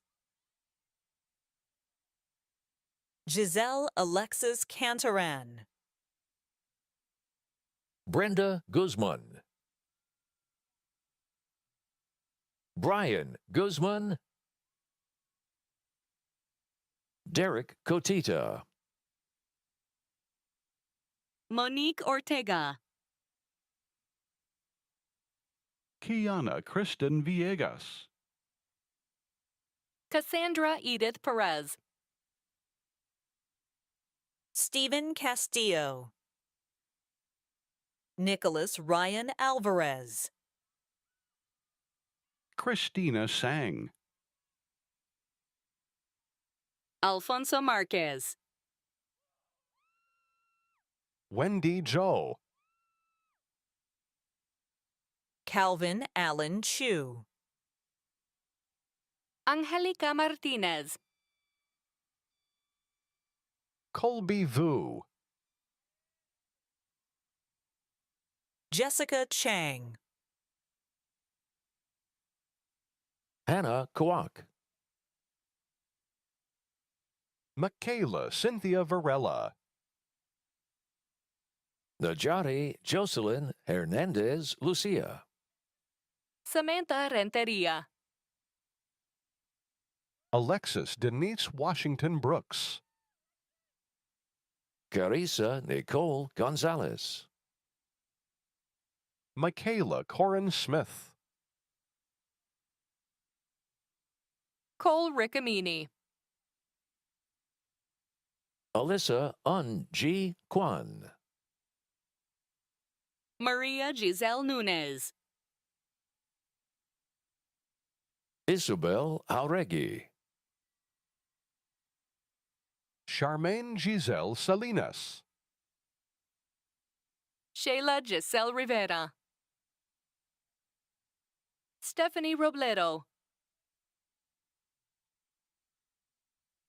Giselle Alexis Cantaran. Brenda Guzman. Brian Guzman. Derek Cotita. Monique Ortega. Kiana Kristen Villegas. Cassandra Edith Perez. Stephen Castillo. Nicholas Ryan Alvarez. Christina Sang. Alfonso Marquez. Wendy Joe. Calvin Allen Chu. Angelica Martinez. Colby Vu. Jessica Chang. Hannah Kwok. Michaela Cynthia Varela. Najari Jocelyn Hernandez Lucia. Samantha Renteria. Alexis Denise Washington Brooks. Carissa Nicole Gonzalez. Michaela Corin Smith. Cole Riccamini. Alyssa Un G. Kwan. Maria Giselle Nunez. Isabel Auregi. Charmaine Giselle Salinas. Sheila Giselle Rivera. Stephanie Robledo.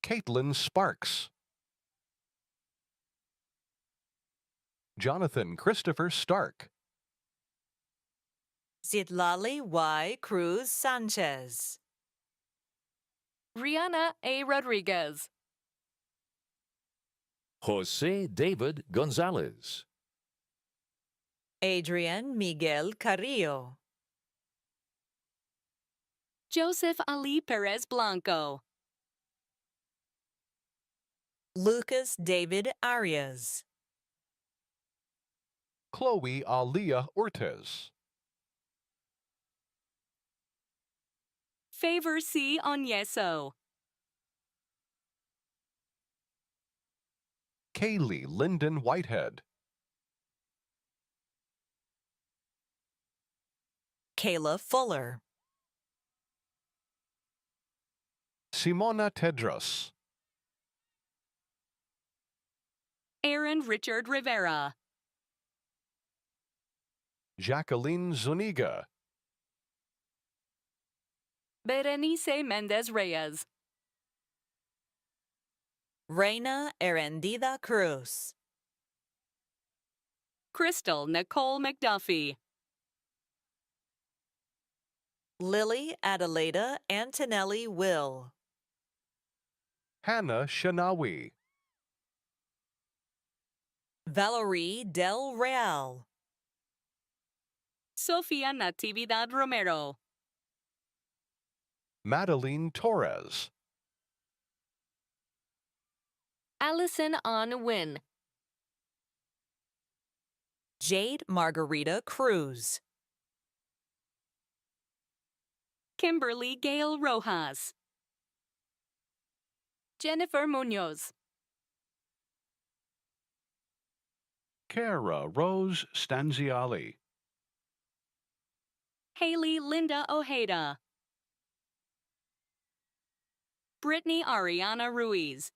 Caitlin Sparks. Jonathan Christopher Stark. Zitlali Y. Cruz Sanchez. Rihanna A. Rodriguez. Jose David Gonzalez. Adrian Miguel Carrillo. Joseph Ali Perez Blanco. Lucas David Arias. Chloe Alia Ortiz. Favor C. Onyeso. Kaylee Lyndon Whitehead. Kayla Fuller. Simona Tedros. Aaron Richard Rivera. Jacqueline Zuniga. Berenice Mendez Reyes. Reina Erendida Cruz. Crystal Nicole McDuffie. Lily Adelaida Antonelli Will. Hannah Shanawi. Valerie Del Real. Sofia Natividad Romero. Madeline Torres. Allison An Wynn. Jade Margarita Cruz. Kimberly Gail Rojas. Jennifer Munoz. Kara Rose Stanziali. Haley Linda Ojeda. Brittany Ariana Ruiz.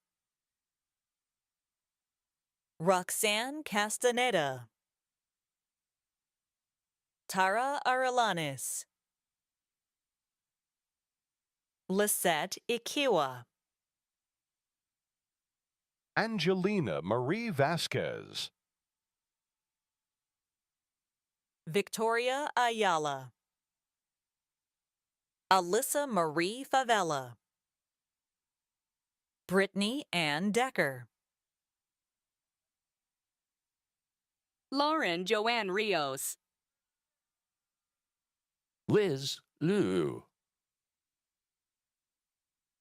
Roxanne Castaneda. Tara Arelanes. Lisette Ikiwa. Angelina Marie Vasquez, Victoria Ayala, Alyssa Marie Favela, Brittany Ann Decker, Lauren Joanne Rios. Liz Liu,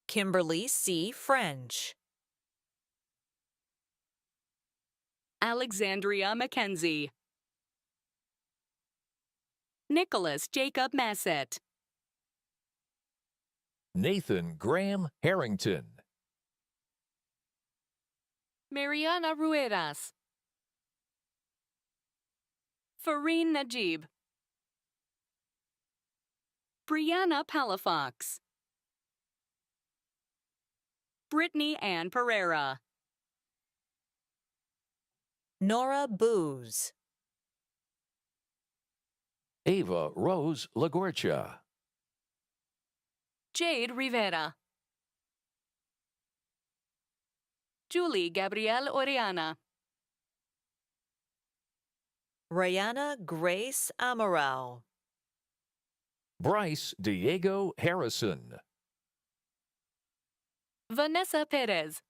Kimberly C. French, Alexandria Mackenzie. Nicholas Jacob Massett. Nathan Graham Harrington, Mariana Ruedas. Fareen Najib. Brianna Palafox. Brittany Ann Pereira. Nora Booz, Ava Rose Lagorcha, Jade Rivera. Julie Gabrielle Oriana. Rihanna Grace Amaral, Bryce Diego Harrison, Vanessa Perez.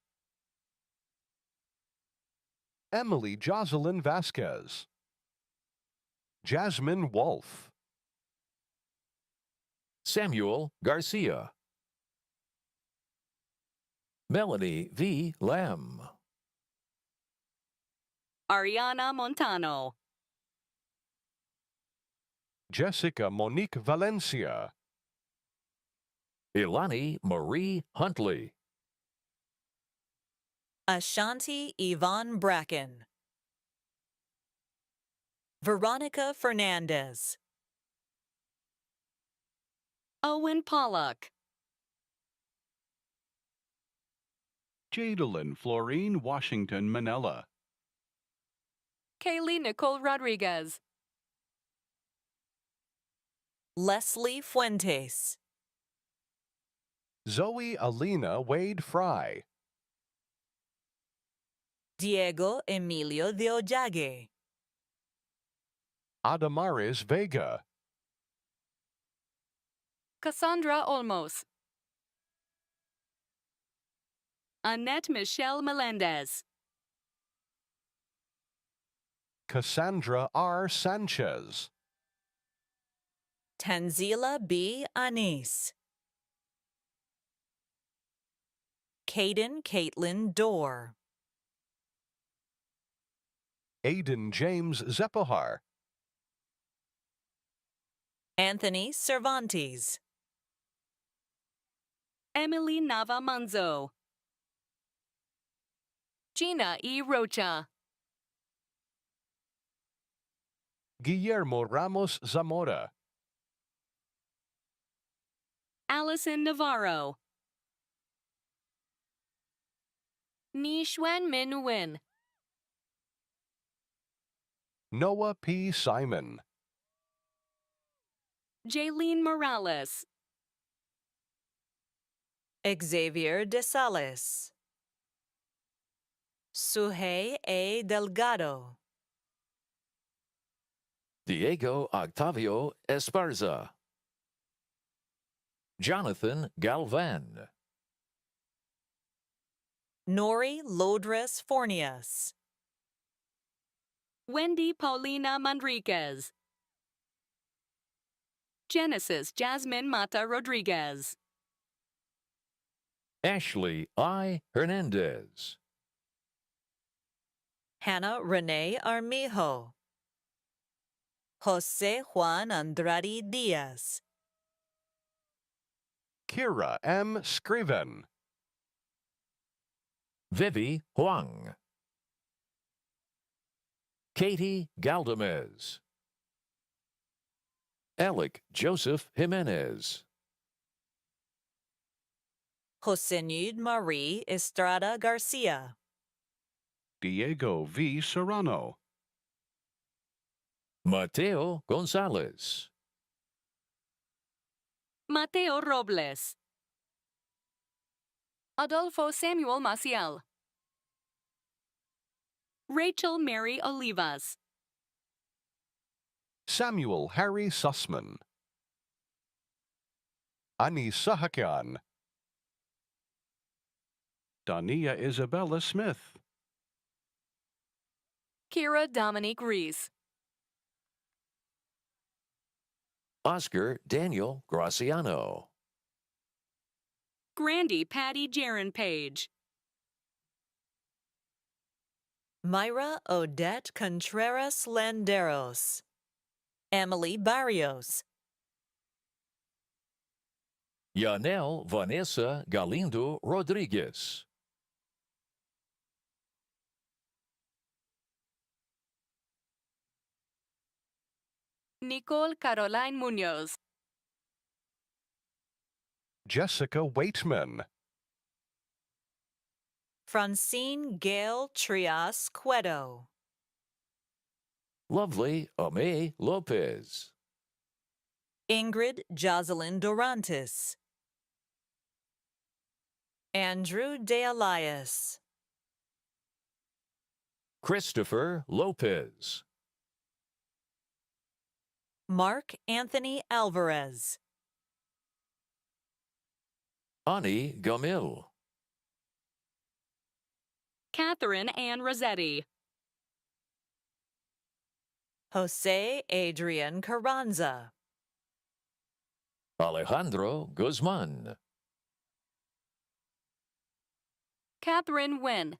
Emily Jocelyn Vasquez, Jasmine Wolf, Samuel Garcia, Melanie V. Lamb, Ariana Montano. Jessica Monique Valencia, Ilani Marie Huntley, Ashanti Yvonne Bracken, Veronica Fernandez, Owen Pollock. Jadalyn Florine Washington Manella, Kaylee Nicole Rodriguez. Leslie Fuentes, Zoe Alina Wade Fry, Diego Emilio de Ollage, Adamaris Vega, Cassandra Olmos. Annette Michelle Melendez. Cassandra R. Sanchez, Tanzila B. Anis, Caden Caitlin Dorr, Aiden James Zepahar, Anthony Cervantes, Emily Nava Manzo. Gina E. Rocha. Guillermo Ramos Zamora, Allison Navarro. Ni Xuan Min Nguyen. Noah P. Simon, Jaylene Morales. Xavier de Sales, Suhey A. Delgado, Diego Octavio Esparza, Jonathan Galvan, Nori Lodres Fornias, Wendy Paulina Manriquez. Genesis Jasmine Mata Rodriguez. Ashley I. Hernandez, Hannah Renee Armijo, Jose Juan Andrade Diaz, Kira M. Scriven, Vivi Huang, Katie Galdamez, Alec Joseph Jimenez, Josenud Marie Estrada Garcia, Diego V. Serrano, Mateo Gonzalez, Mateo Robles. Adolfo Samuel Maciel. Rachel Mary Olivas. Samuel Harry Sussman. Ani Sahakyan. Dania Isabella Smith. Kira Dominique Reese. Oscar Daniel Graciano. Grandy Patty Jaron Page. Myra Odette Contreras Landeros. Emily Barrios. Yanel Vanessa Galindo Rodriguez. Nicole Caroline Munoz. Jessica Waitman. Francine Gail Trias Cueto. Lovely Ame Lopez. Ingrid Jocelyn Dorantes. Andrew De Elias. Christopher Lopez. Mark Anthony Alvarez. Ani Gamil. Catherine Ann Rossetti. Jose Adrian Carranza. Alejandro Guzman. Catherine Wynn.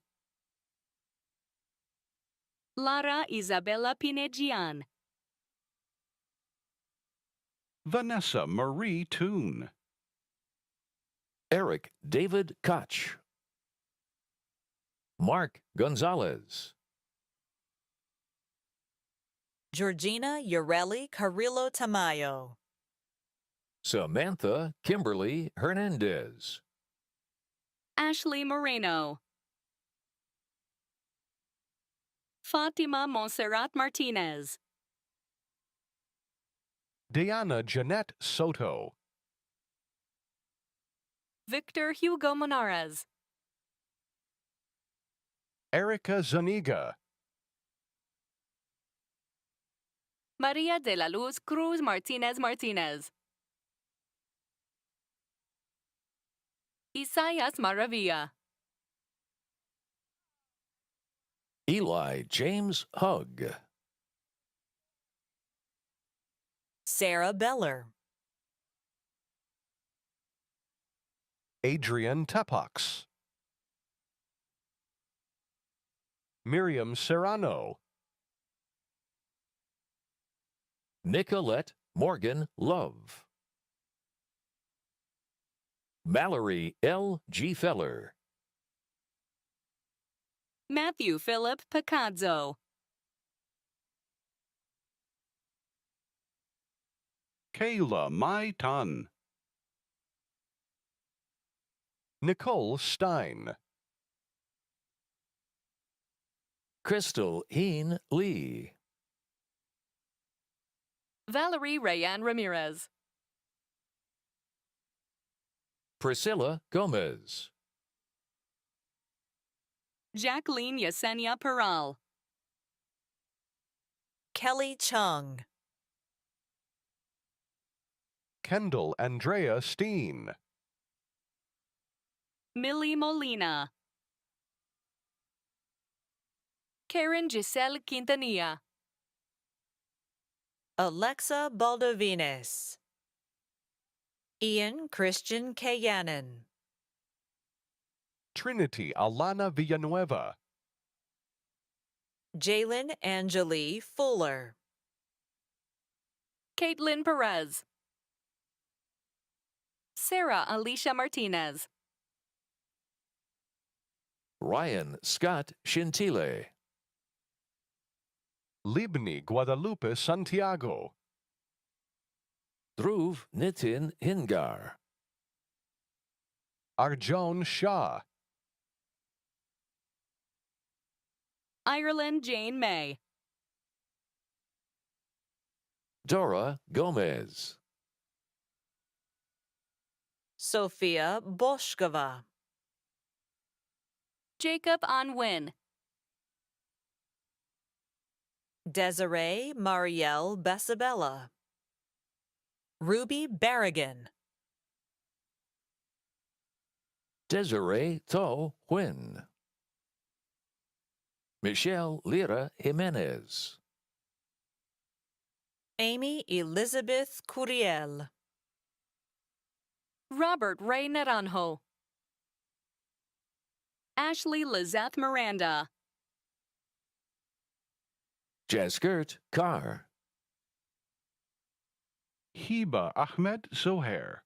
Lara Isabella Pinegian. Vanessa Marie Toon. Eric David Koch. Mark Gonzalez. Georgina Ureli Carrillo Tamayo. Samantha Kimberly Hernandez. Ashley Moreno. Fatima Montserrat Martinez. Diana Jeanette Soto. Victor Hugo Monares. Erica Zuniga. Maria de la Luz Cruz Martinez Martinez. Isaias Maravilla. Eli James Hugg. Sarah Beller. Adrian Tepox. Miriam Serrano. Nicolette Morgan Love. Mallory L. G. Feller. Matthew Philip Picazzo. Kayla Mai Tan. Nicole Stein. Crystal Heen Lee. Valerie Rayan Ramirez. Priscilla Gomez. Jacqueline Yesenia Peral. Kelly Chung. Kendall Andrea Steen. Millie Molina. Karen Giselle Quintanilla. Alexa Baldovines. Ian Christian Kayanin. Trinity Alana Villanueva. Jalen Angeli Fuller. Caitlin Perez. Sarah Alicia Martinez. Ryan Scott Shintile. Libni Guadalupe Santiago. Dhruv Nitin Hingar. Arjun Shah. Ireland Jane May. Dora Gomez. Sophia Boshkova. Jacob Anwin. Desiree Marielle Besabella. Ruby Barragan. Desiree Tho Huynh. Michelle Lira Jimenez. Amy Elizabeth Curiel. Robert Ray Naranjo. Ashley Lizeth Miranda. Jaskert Carr. Hiba Ahmed Zohair.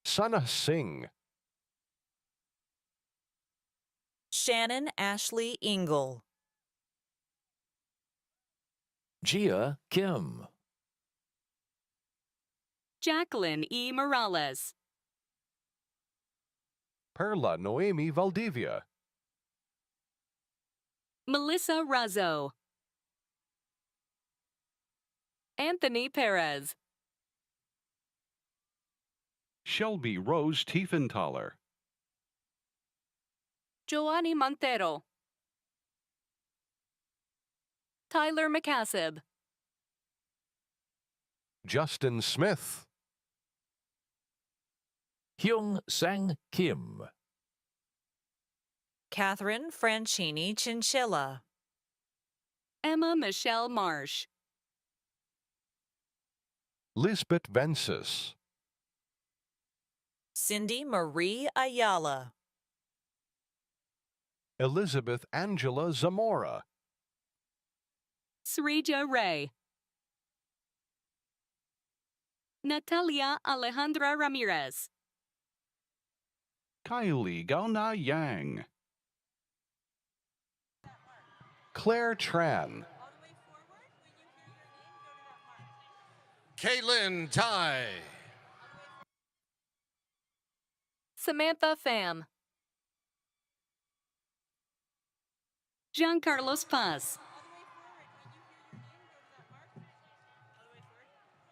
Sana Singh. Shannon Ashley Ingle. Gia Kim. Jacqueline E. Morales. Perla Noemi Valdivia. Melissa Razzo. Anthony Perez. Shelby Rose Tiefenthaler. Joanny Montero. Tyler McCassib. Justin Smith. Hyung Sang Kim. Catherine Franchini Chinchilla. Emma Michelle Marsh. Lisbeth Vences. Cindy Marie Ayala. Elizabeth Angela Zamora. Srija Ray. Natalia Alejandra Ramirez. Kylie Gauna Yang. Claire Tran. Kaylin Tai. Samantha Pham. Jean Carlos Paz.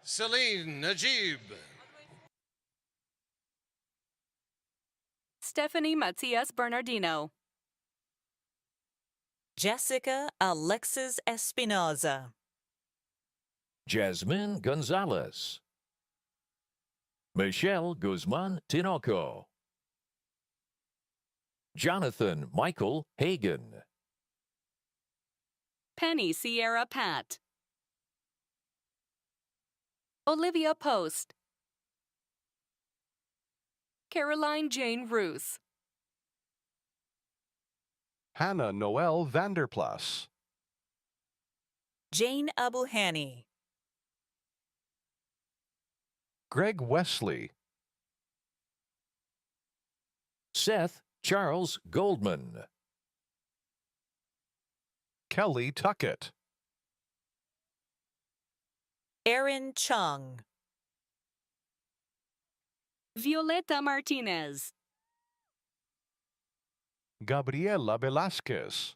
Celine Najib. Stephanie Matias Bernardino. Jessica Alexis Espinoza. Jasmine Gonzalez. Michelle Guzman Tinoco. Jonathan Michael Hagan. Penny Sierra Pat. Olivia Post. Caroline Jane Ruth. Hannah Noel Vanderplas. Jane Abuhani. Greg Wesley. Seth Charles Goldman. Kelly Tuckett. Erin Chung. Violeta Martinez. Gabriela Velasquez.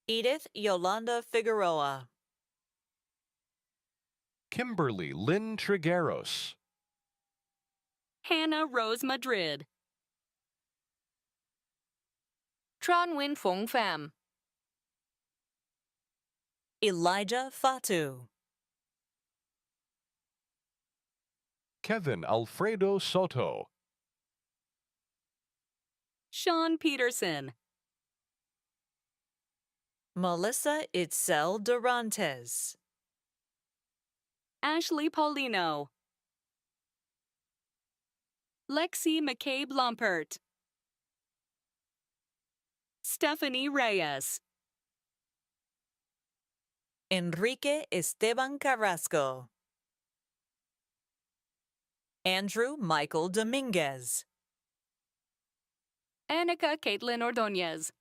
Edith Yolanda Figueroa. Kimberly Lynn Trigueros. Hannah Rose Madrid. Tran Win Fong Pham. Elijah Fatu. Kevin Alfredo Soto. Sean Peterson. Melissa Itzel Durantes. Ashley Paulino. Lexi McCabe Lompert. Stephanie Reyes. Enrique Esteban Carrasco. Andrew Michael Dominguez. Annika Caitlin Ordonez.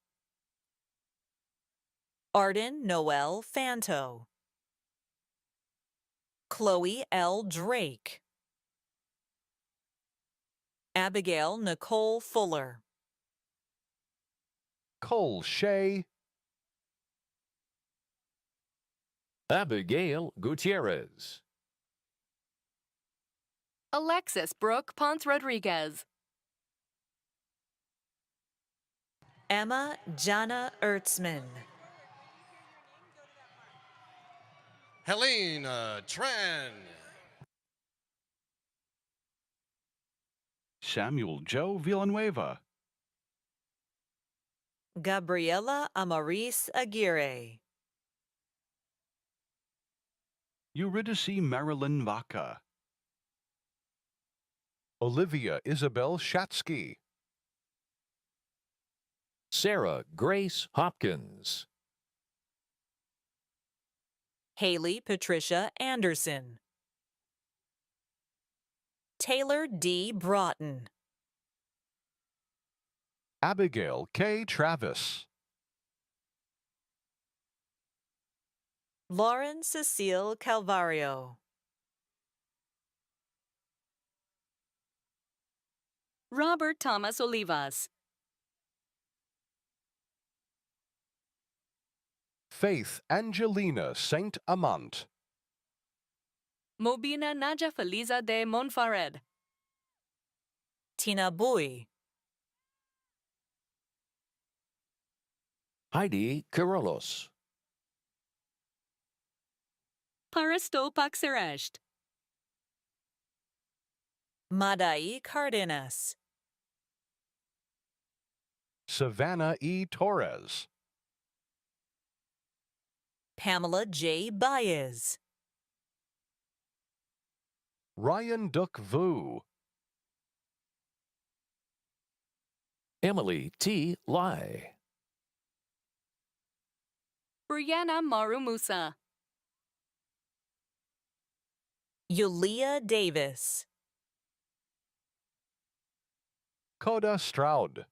Arden Noel Fanto. Chloe L. Drake. Abigail Nicole Fuller. Cole Shea. Abigail Gutierrez. Alexis Brooke Ponce Rodriguez. Emma Jana Ertzman. Helena Tran. Samuel Joe Villanueva. Gabriela Amaris Aguirre. Eurydice Marilyn Vaca. Olivia Isabel Shatsky. Sarah Grace Hopkins. Haley Patricia Anderson. Taylor D. Broughton. Abigail K. Travis. Lauren Cecile Calvario. Robert Thomas Olivas. Faith Angelina Saint Amant. Mobina Naja Feliza de Monfared. Tina Bui. Heidi Carollos. Parasto Paxeresht. Madai Cardenas. Savannah E. Torres. Pamela J. Baez. Ryan Duck Vu. Emily T. Lai. Brianna Maru Musa. Yulia Davis. Coda Stroud.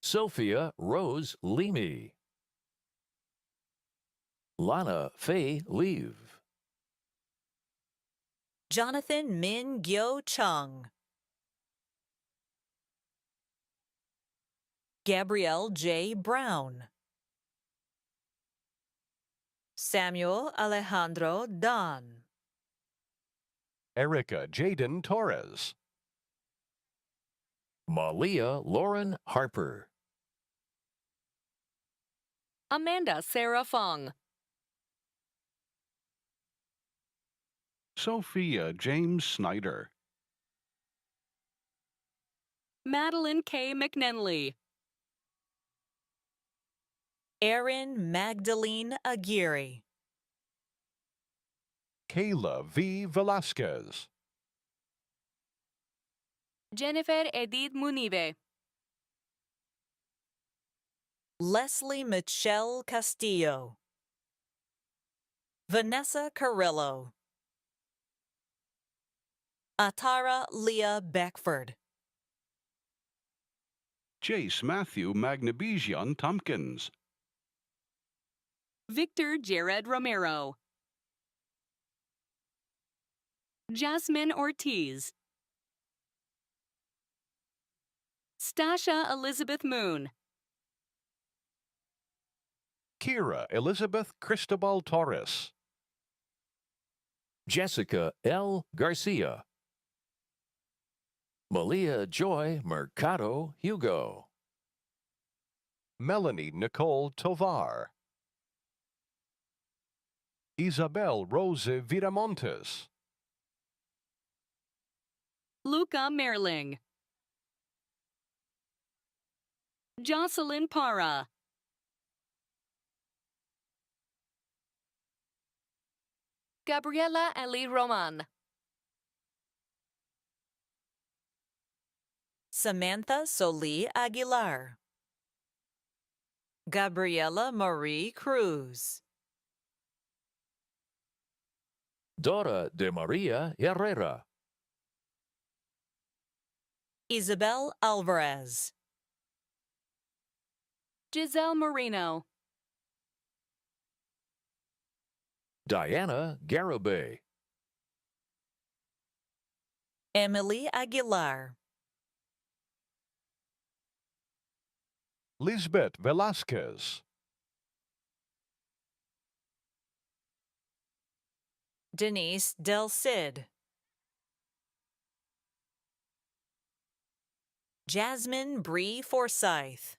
Sophia Rose Leamy. Lana Faye Leave. Jonathan Min Gyo Chung. Gabrielle J. Brown. Samuel Alejandro Don. Erica Jaden Torres. Malia Lauren Harper. Amanda Sarah Fong. Sophia James Snyder. Madeline K. McNenly. Erin Magdalene Aguirre. Kayla V. Velasquez. Jennifer Edith Munive. Leslie Michelle Castillo. Vanessa Carrillo. Atara Leah Beckford. Jace Matthew Magnabesion Tompkins. Victor Jared Romero. Jasmine Ortiz. Stasha Elizabeth Moon. Kira Elizabeth Cristobal Torres. Jessica L. Garcia. Malia Joy Mercado Hugo. Melanie Nicole Tovar. Isabel Rose Viramontes. Luca Merling. Jocelyn Para. Gabriela Eli Roman. Samantha Soli Aguilar. Gabriela Marie Cruz. Dora de Maria Herrera. Isabel Alvarez. Giselle Marino. Diana Garibay. Emily Aguilar. Lisbeth Velasquez. Denise Del Cid. Jasmine Bree Forsyth.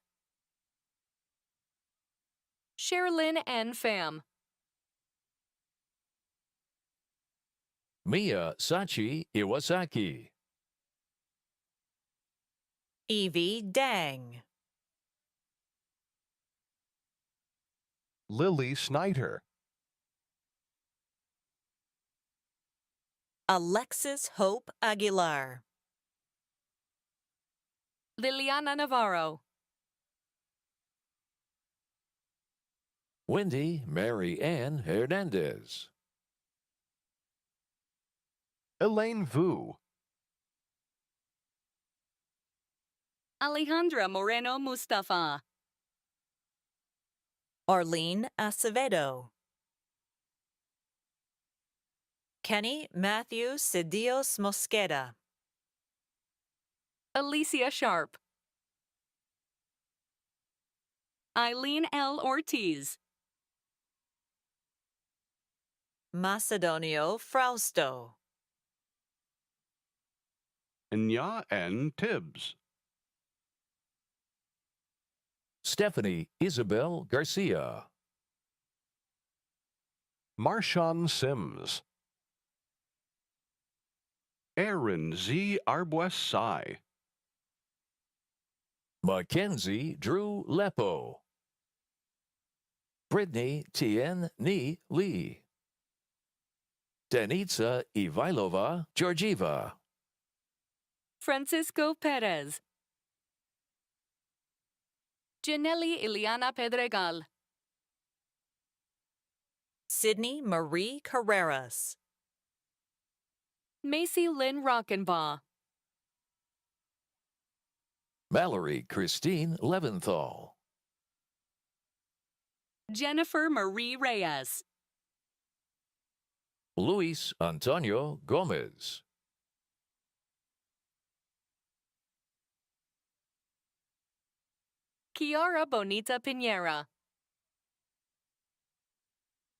Sherilyn N. Pham. Mia Sachi Iwasaki. Evie Dang. Lily Snyder. Alexis Hope Aguilar. Liliana Navarro. Wendy Mary Ann Hernandez. Elaine Vu. Alejandra Moreno Mustafa. Arlene Acevedo. Kenny Matthew Cedillos Mosqueda. Alicia Sharp. Eileen L. Ortiz. Macedonio Frausto. Nya N. Tibbs. Stephanie Isabel Garcia. Marshawn Sims. Aaron Z. Arbues-Sai. Mackenzie Drew Lepo. Brittany Tien Ni Lee. Denitsa Ivailova Georgieva. Francisco Perez. Janelli Ileana Pedregal. Sydney Marie Carreras. Macy Lynn Rockenbaugh. Mallory Christine Leventhal. Jennifer Marie Reyes. Luis Antonio Gomez. Kiara Bonita Piñera.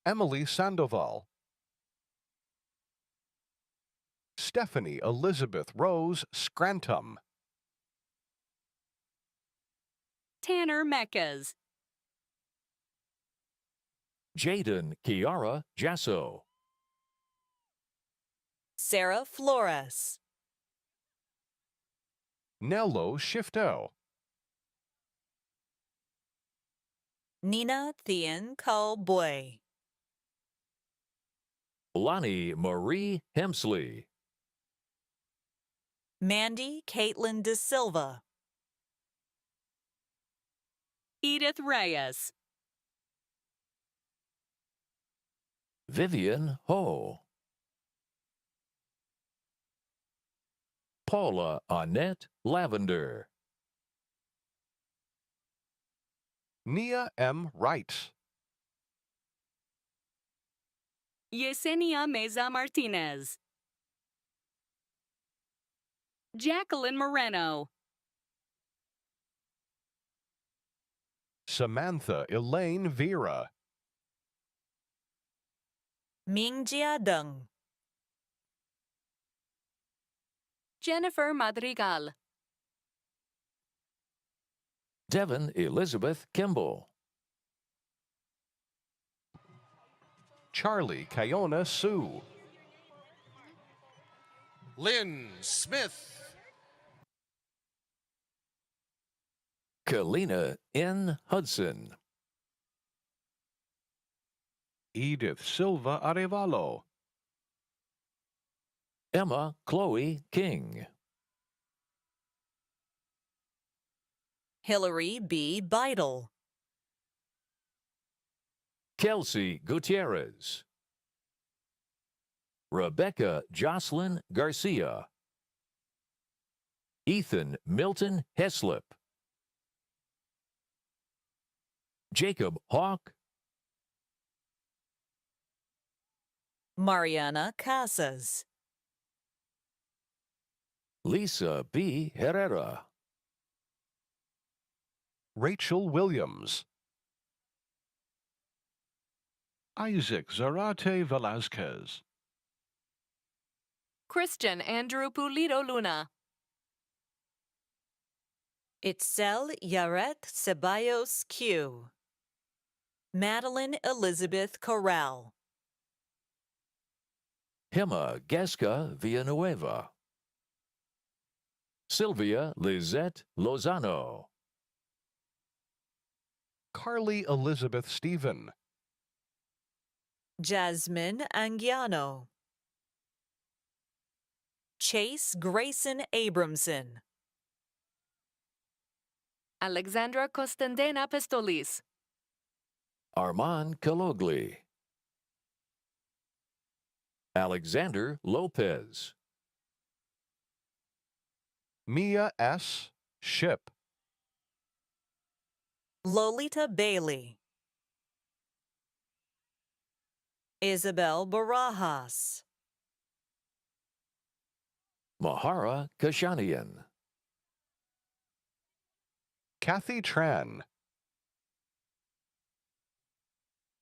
Emily Sandoval. Stephanie Elizabeth Rose Scrantum. Tanner Meccas. Jaden Kiara Jasso. Sarah Flores. Nello Shifto. Nina Thien Kalboy. Lonnie Marie Hemsley. Mandy Caitlin De Silva. Edith Reyes. Vivian Ho. Paula Annette Lavender. Nia M. Wright. Yesenia Meza Martinez. Jacqueline Moreno. Samantha Elaine Vera. Mingjia Deng. Jennifer Madrigal. Devon Elizabeth Kimball. Charlie Kayona Sue. Lynn Smith. Kalina N. Hudson. Edith Silva Arevalo. Emma Chloe King. Hillary B. Beidel. Kelsey Gutierrez. Rebecca Jocelyn Garcia. Ethan Milton Heslip. Jacob Hawk. Mariana Casas. Lisa B. Herrera. Rachel Williams. Isaac Zarate Velasquez. Christian Andrew Pulido Luna. Itzel Yaret Ceballos Q. Madeline Elizabeth Corral. Hema Gesca Villanueva. Sylvia Lizette Lozano. Carly Elizabeth Stephen. Jasmine Anguiano. Chase Grayson Abramson. Alexandra Costandena Pestolis. Armand Kalogli. Alexander Lopez. Mia S. Ship. Lolita Bailey. Isabel Barajas. Mahara Kashanian. Kathy Tran.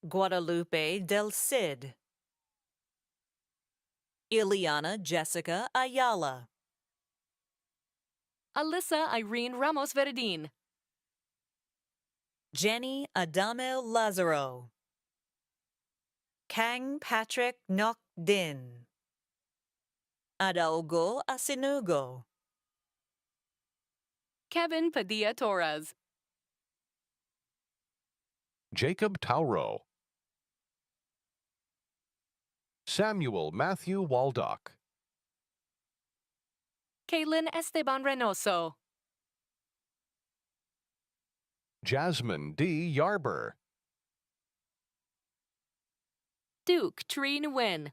Guadalupe Del Cid. Ileana Jessica Ayala. Alyssa Irene Ramos Verdin. Jenny Adame Lazaro. Kang Patrick Nok Din. Adaogo Asinugo. Kevin Padilla Torres. Jacob Tauro. Samuel Matthew Waldock. Kaylin Esteban Reynoso. Jasmine D. Yarber. Duke Treen Wynn.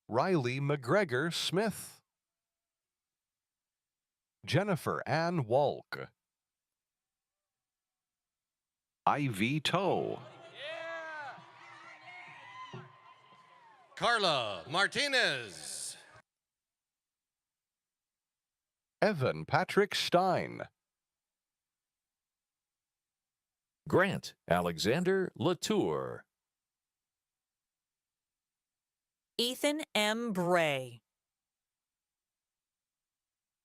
Riley McGregor Smith. Jennifer Ann Walk. Ivy Toe. Carla Martinez. Evan Patrick Stein. Grant Alexander Latour. Ethan M. Bray.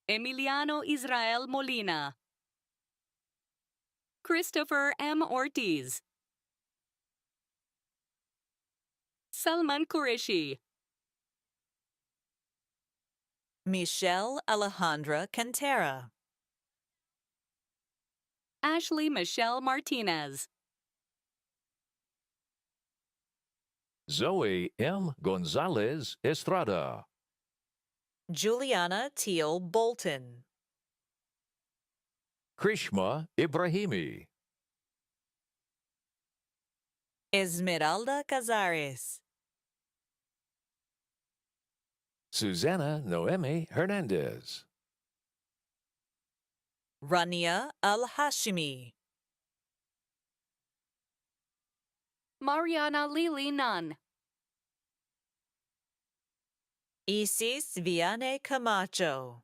Emiliano Israel Molina. Christopher M. Ortiz. Salman Qureshi. Michelle Alejandra Cantera. Ashley Michelle Martinez. Zoe M. Gonzalez Estrada. Juliana Teal Bolton. Krishma Ibrahimi. Esmeralda Cazares. Susana Noemi Hernandez. Rania Al-Hashimi. Mariana Lili Nunn. Isis Viane Camacho.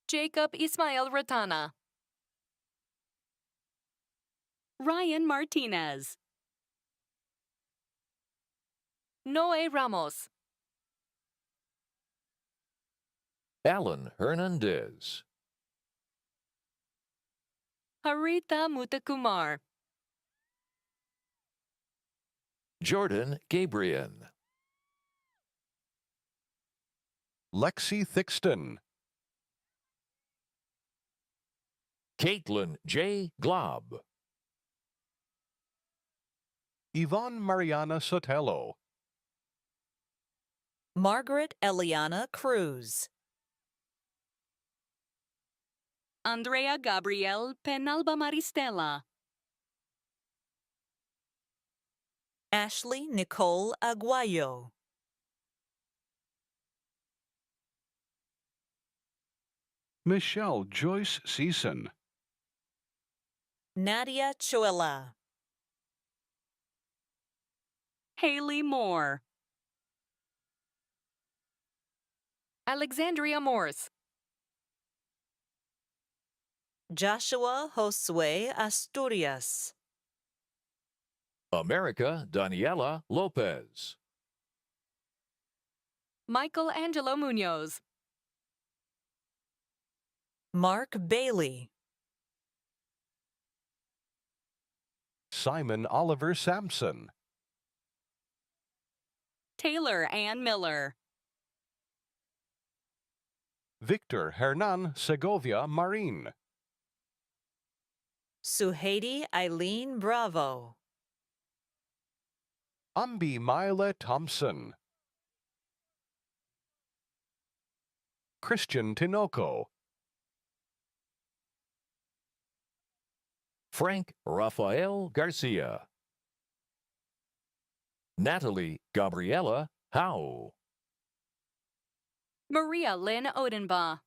Jacob Ismael Ratana. Ryan Martinez. Noe Ramos. Alan Hernandez. Harita Mutakumar. Jordan Gabriel. Lexi Thixton. Caitlin J. Glob. Yvonne Mariana Sotelo. Margaret Eliana Cruz. Andrea Gabriel Penalba Maristela. Ashley Nicole Aguayo. Michelle Joyce Season. Nadia Chuela. Haley Moore. Alexandria Morse. Joshua Josue Asturias. America Daniela Lopez. Michael Angelo Munoz. Mark Bailey, Simon Oliver Sampson, Taylor Ann Miller, Victor Hernan Segovia Marin, Suhaidi Eileen Bravo, Ambi Mila Thompson, Christian Tinoco, Frank Rafael Garcia, Natalie Gabriela Howe, Maria Lynn Odenbaugh,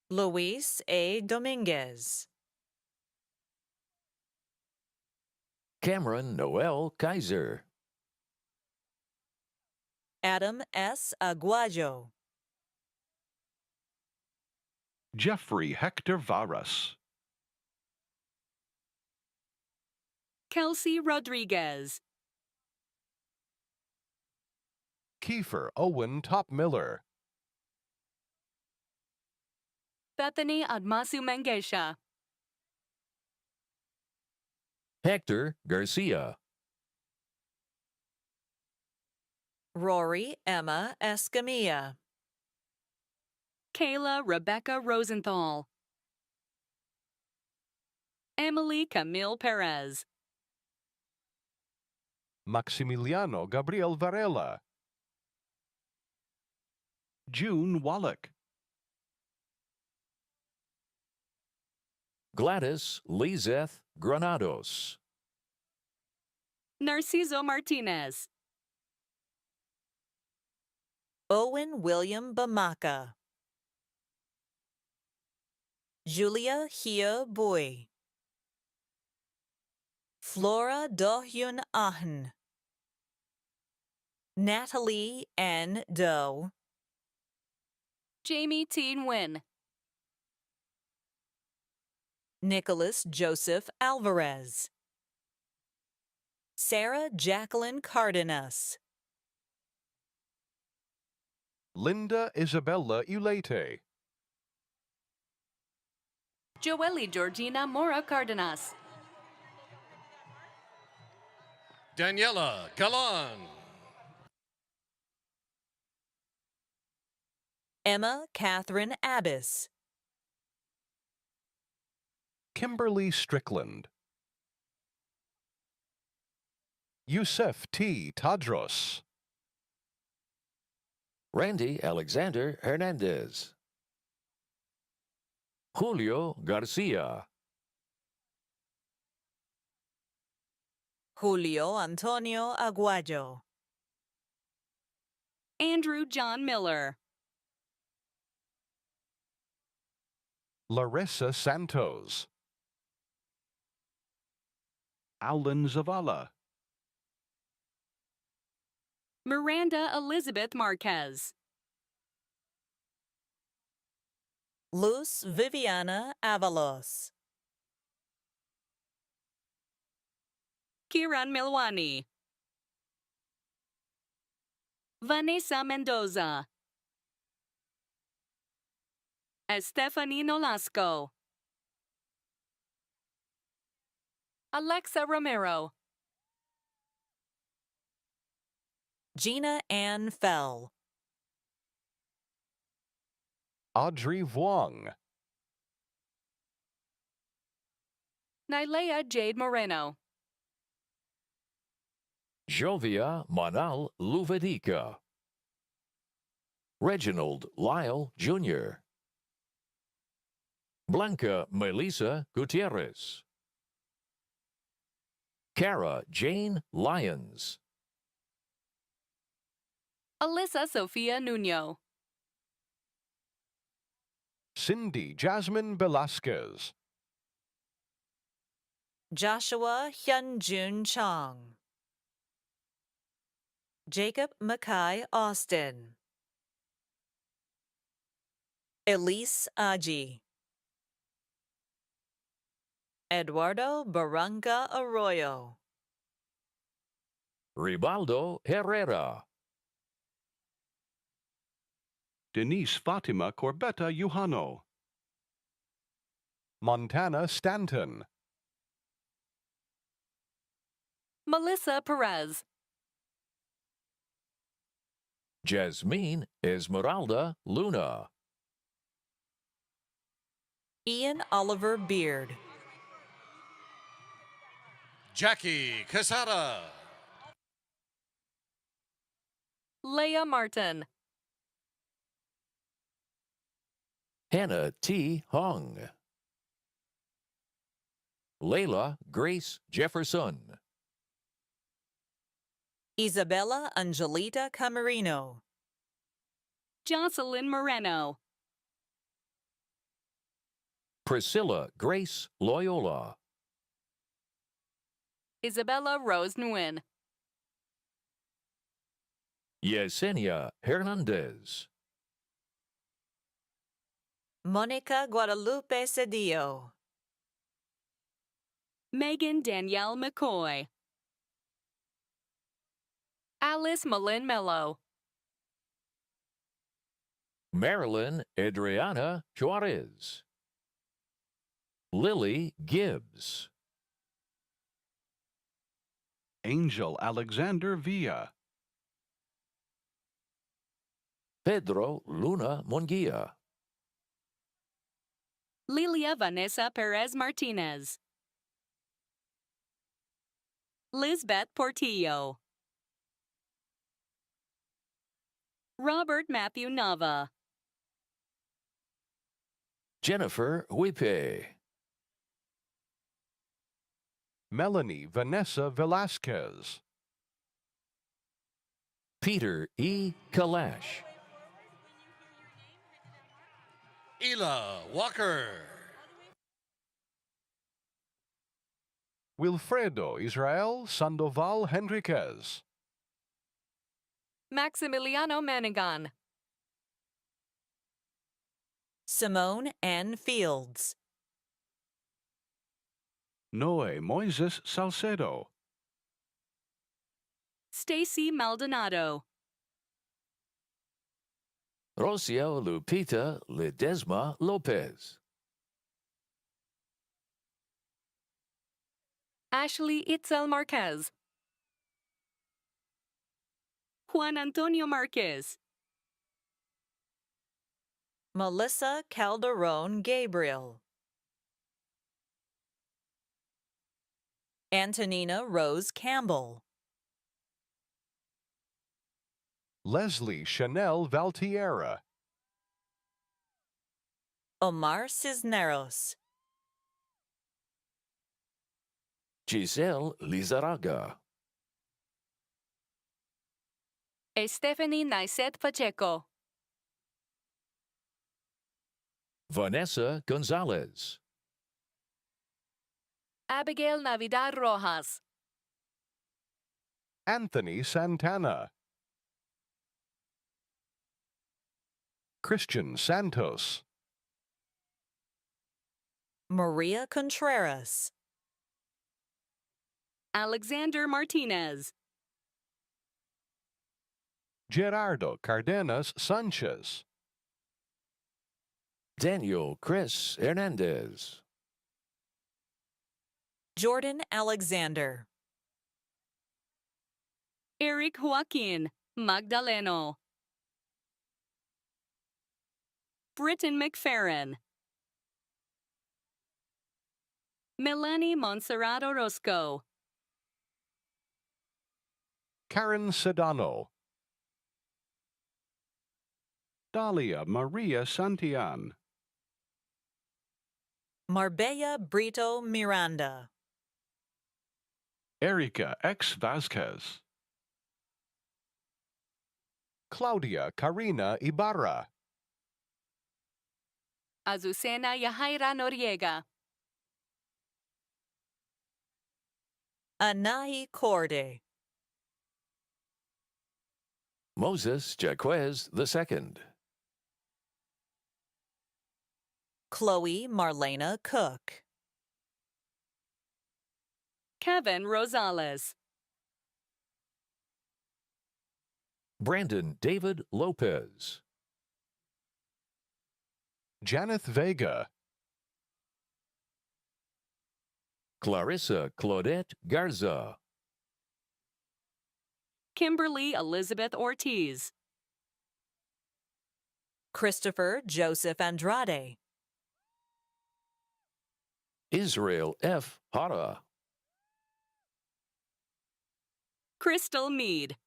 Luis A. Dominguez, Cameron Noel Kaiser, Adam S. Aguayo, Jeffrey Hector Varas, Kelsey Rodriguez, Kiefer Owen Topmiller, Bethany Admasu Mengesha, Hector Garcia, Rory Emma Escamilla, Kayla Rebecca Rosenthal, Emily Camille Perez, Maximiliano Gabriel Varela, June Wallach, Gladys Lizeth Granados, Narciso Martinez, Owen William Bamaka, Julia Hia Boy, Flora Dohyun Ahn, Natalie N. Doe, Jamie Teen Wynn, Nicholas Joseph Alvarez, Sarah Jacqueline Cardenas, Linda Isabella Ulete, Joely Georgina Mora Cardenas, Daniela Galan, Emma Catherine Abbas, Kimberly Strickland, Yusef T. Tadros, Randy Alexander Hernandez, Julio Garcia, Julio Antonio Aguayo, Andrew John Miller, Larissa Santos, Alan Zavala, Miranda Elizabeth Marquez, Luz Viviana Avalos, Kiran Milwani, Vanessa Mendoza, Estefany Nolasco, Alexa Romero, Gina Ann Fell, Audrey Vuong, Nylea Jade Moreno, Jovia Manal Luvadica, Reginald Lyle Jr., Blanca Melissa Gutierrez, Cara Jane Lyons, Alyssa Sofia Nuno, Cindy Jasmine Velasquez, Joshua Hyunjun Chong, Jacob Mackay Austin, Elise Aji, Eduardo Barranca Arroyo, Ribaldo Herrera, Denise Fatima Corbetta Yuhano. Montana Stanton. Melissa Perez. Jasmine Esmeralda Luna. Ian Oliver Beard. Jackie Casada. Leah Martin. Hannah T. Hong. Layla Grace Jefferson. Isabella Angelita Camarino. Jocelyn Moreno. Priscilla Grace Loyola. Isabella Rose Nguyen. Yesenia Hernandez. Monica Guadalupe Cedillo. Megan Danielle McCoy. Alice Malin Mello. Marilyn Adriana Juarez. Lily Gibbs. Angel Alexander Villa. Pedro Luna Munguia. Lilia Vanessa Perez Martinez. Lisbeth Portillo. Robert Matthew Nava. Jennifer Wipe. Melanie Vanessa Velasquez. Peter E. Kalash. Ela Walker. Wilfredo Israel Sandoval Henriquez. Maximiliano Manigan. Simone N. Fields. Noe Moises Salcedo. Stacy Maldonado. Rocio Lupita Ledesma Lopez. Ashley Itzel Marquez. Juan Antonio Marquez. Melissa Calderon Gabriel. Antonina Rose Campbell. Leslie Chanel Valtierra. Omar Cisneros. Giselle Lizaraga. Stephanie Niset Pacheco. Vanessa Gonzalez. Abigail Navidad Rojas. Anthony Santana. Christian Santos. Maria Contreras. Alexander Martinez. Gerardo Cardenas Sanchez. Daniel Chris Hernandez. Jordan Alexander. Eric Joaquin Magdaleno. Britton McFerrin. Melanie Montserrat Orozco. Karen Sedano. Dalia Maria Santillan. Marbella Brito Miranda. Erika X. Vasquez. Claudia Karina Ibarra. Azucena Yahaira Noriega. Anahi Corday. Moses Jaquez II. Chloe Marlena Cook. Kevin Rosales. Brandon David Lopez. Janeth Vega, Clarissa Claudette Garza, Kimberly Elizabeth Ortiz. Christopher Joseph Andrade, Israel F. Hara, Crystal Mead.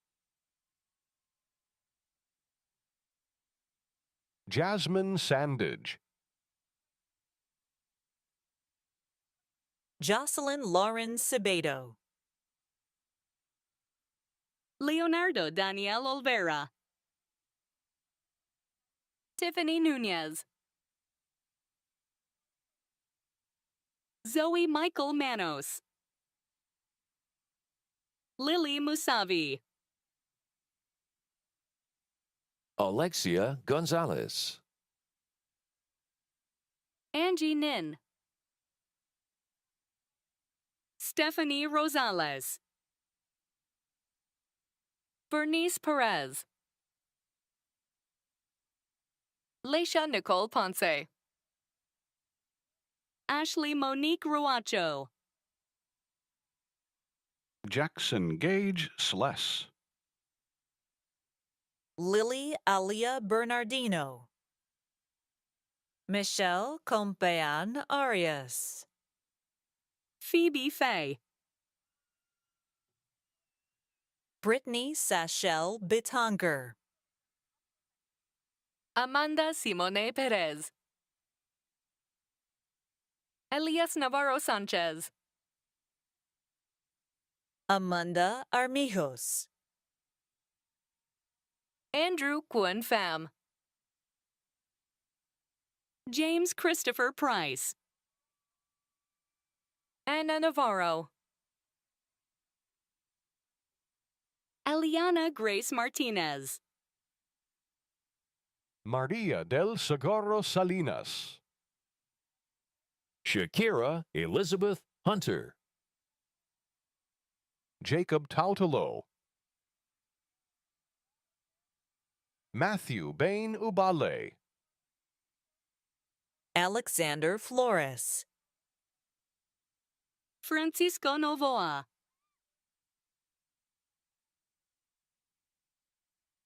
Jasmine Sandage, Jocelyn Lauren Cebedo, Leonardo Daniel Olvera. Tiffany Nunez. Zoe Michael Manos. Lily Musavi. Alexia Gonzalez, Angie Nin. Stephanie Rosales. Bernice Perez. Leisha Nicole Ponce. Ashley Monique Ruacho. Jackson Gage Sless, Lily Alia Bernardino, Michelle Compean Arias, Phoebe Fay. Brittany Sachelle Bitonker, Amanda Simone Perez. Elias Navarro Sanchez. Amanda Armijos, Andrew Kwon Pham. James Christopher Price. Anna Navarro. Eliana Grace Martinez. Maria del Socorro Salinas, Shakira Elizabeth Hunter, Jacob Tautalo, Matthew Bain Ubale, Alexander Flores, Francisco Novoa.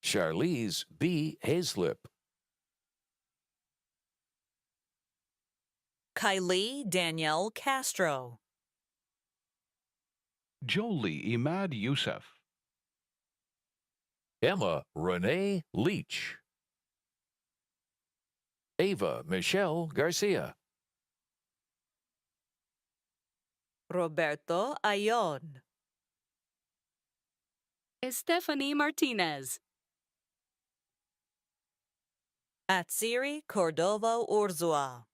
Charlize B. Hazlip, Kylie Danielle Castro, Jolie Imad Youssef, Emma Renee Leach, Ava Michelle Garcia, Roberto Ayon, Stephanie Martinez. Atsiri Cordova Urzua,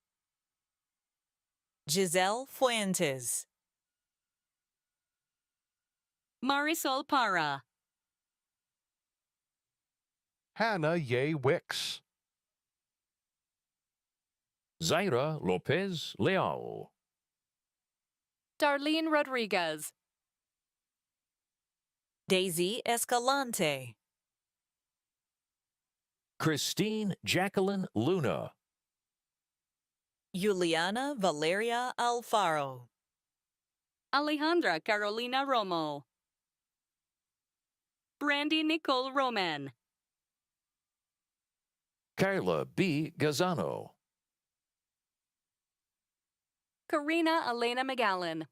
Giselle Fuentes, Marisol Para. Hannah Ye Wicks, Zaira Lopez Leal, Darlene Rodriguez. Daisy Escalante, Christine Jacqueline Luna, Juliana Valeria Alfaro, Alejandra Carolina Romo. Brandy Nicole Roman. Carla B. Gazzano, Karina Elena McGallen.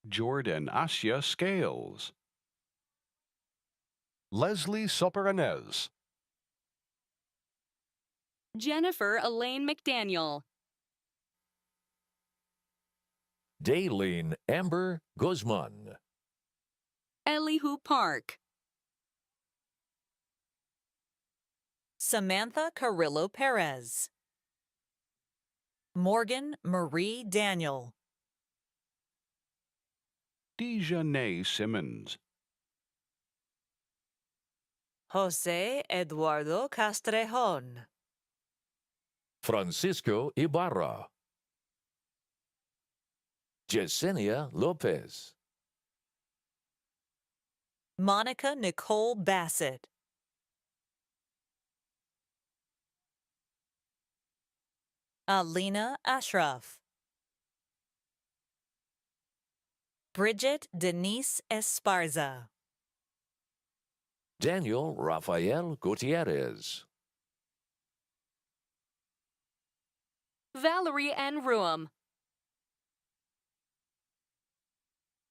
Jordan Asya Scales, Leslie Soperanez, Jennifer Elaine McDaniel. Daylene Amber Guzman, Elihu Park. Samantha Carrillo Perez, Morgan Marie Daniel, Dejanay Simmons, Jose Eduardo Castrejon, Francisco Ibarra, Yesenia Lopez, Monica Nicole Bassett, Alina Ashraf. Bridget Denise Esparza. Daniel Rafael Gutierrez. Valerie N. Ruum.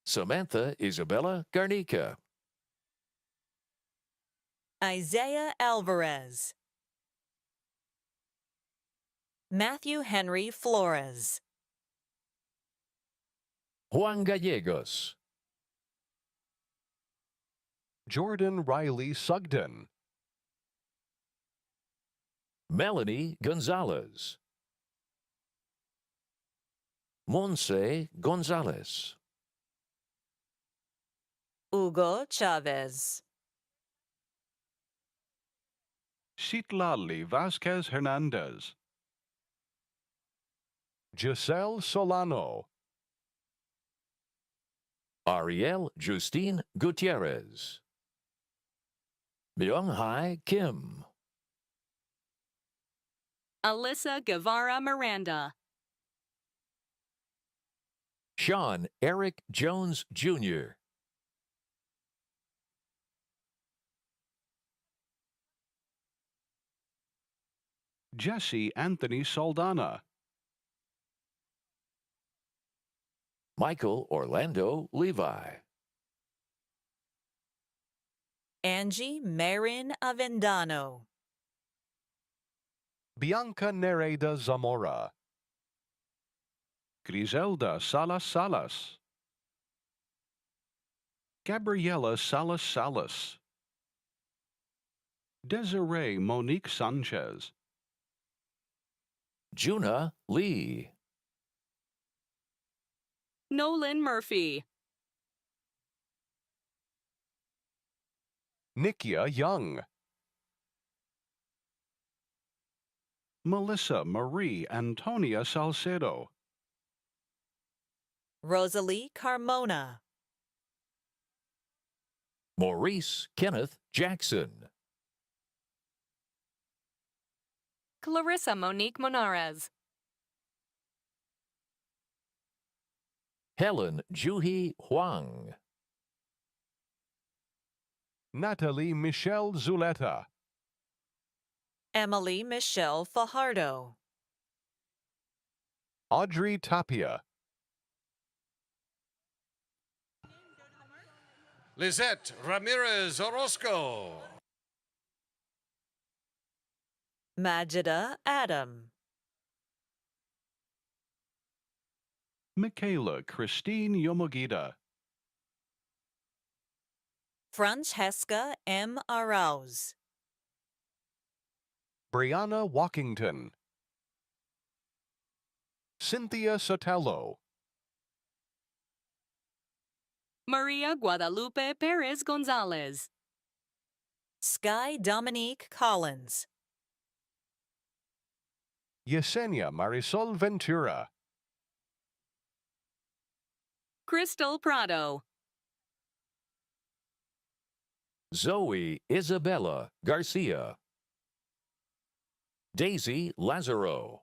Samantha Isabella Garnica. Isaiah Alvarez. Matthew Henry Flores. Juan Gallegos. Jordan Riley Sugden. Melanie Gonzalez. Monse Gonzalez. Hugo Chavez. Citlali Vasquez Hernandez. Giselle Solano. Ariel Justine Gutierrez. Myung-Hai Kim. Alyssa Guevara Miranda. Sean Eric Jones Jr. Jesse Anthony Saldana. Michael Orlando Levi. Angie Marin Avendano. Bianca Nereda Zamora. Griselda Salas Salas. Gabriela Salas Salas. Desiree Monique Sanchez. Juna Lee. Nolan Murphy. Nikia Young. Melissa Marie Antonia Salcedo. Rosalie Carmona. Maurice Kenneth Jackson. Clarissa Monique Monarez. Helen Juhi Huang. Natalie Michelle Zuleta. Emily Michelle Fajardo. Audrey Tapia. Lizette Ramirez Orozco. Majida Adam. Michaela Christine Yomogita. Francesca M. Arauz. Brianna Walkington. Cynthia Sotelo. Maria Guadalupe Perez Gonzalez. Sky Dominique Collins. Yesenia Marisol Ventura. Crystal Prado. Zoe Isabella Garcia. Daisy Lazaro.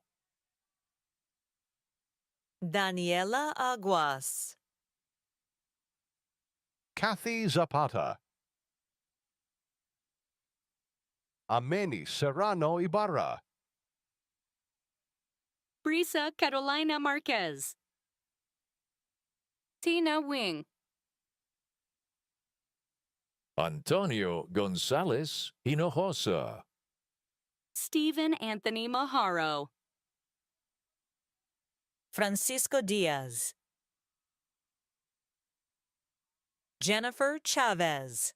Daniela Aguas. Kathy Zapata. Ameni Serrano Ibarra. Brisa Carolina Marquez. Tina Wing. Antonio Gonzalez Hinojosa. Stephen Anthony Maharo. Francisco Diaz. Jennifer Chavez.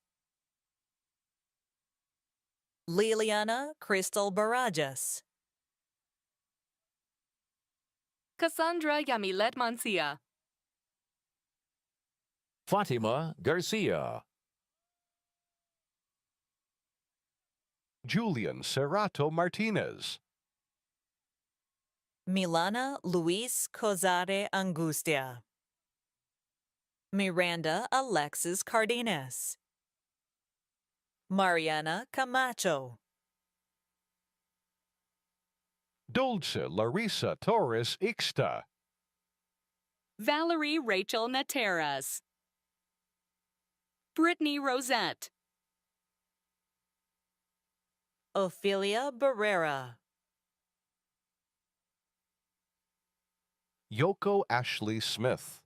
Liliana Crystal Barajas. Cassandra Yamilet Mancia. Fatima Garcia. Julian Serrato Martinez. Milana Luis Cozare Angustia. Miranda Alexis Cardenas. Mariana Camacho. Dulce Larissa Torres Ixta. Valerie Rachel Nateras. Brittany Rosette. Ophelia Barrera. Yoko Ashley Smith.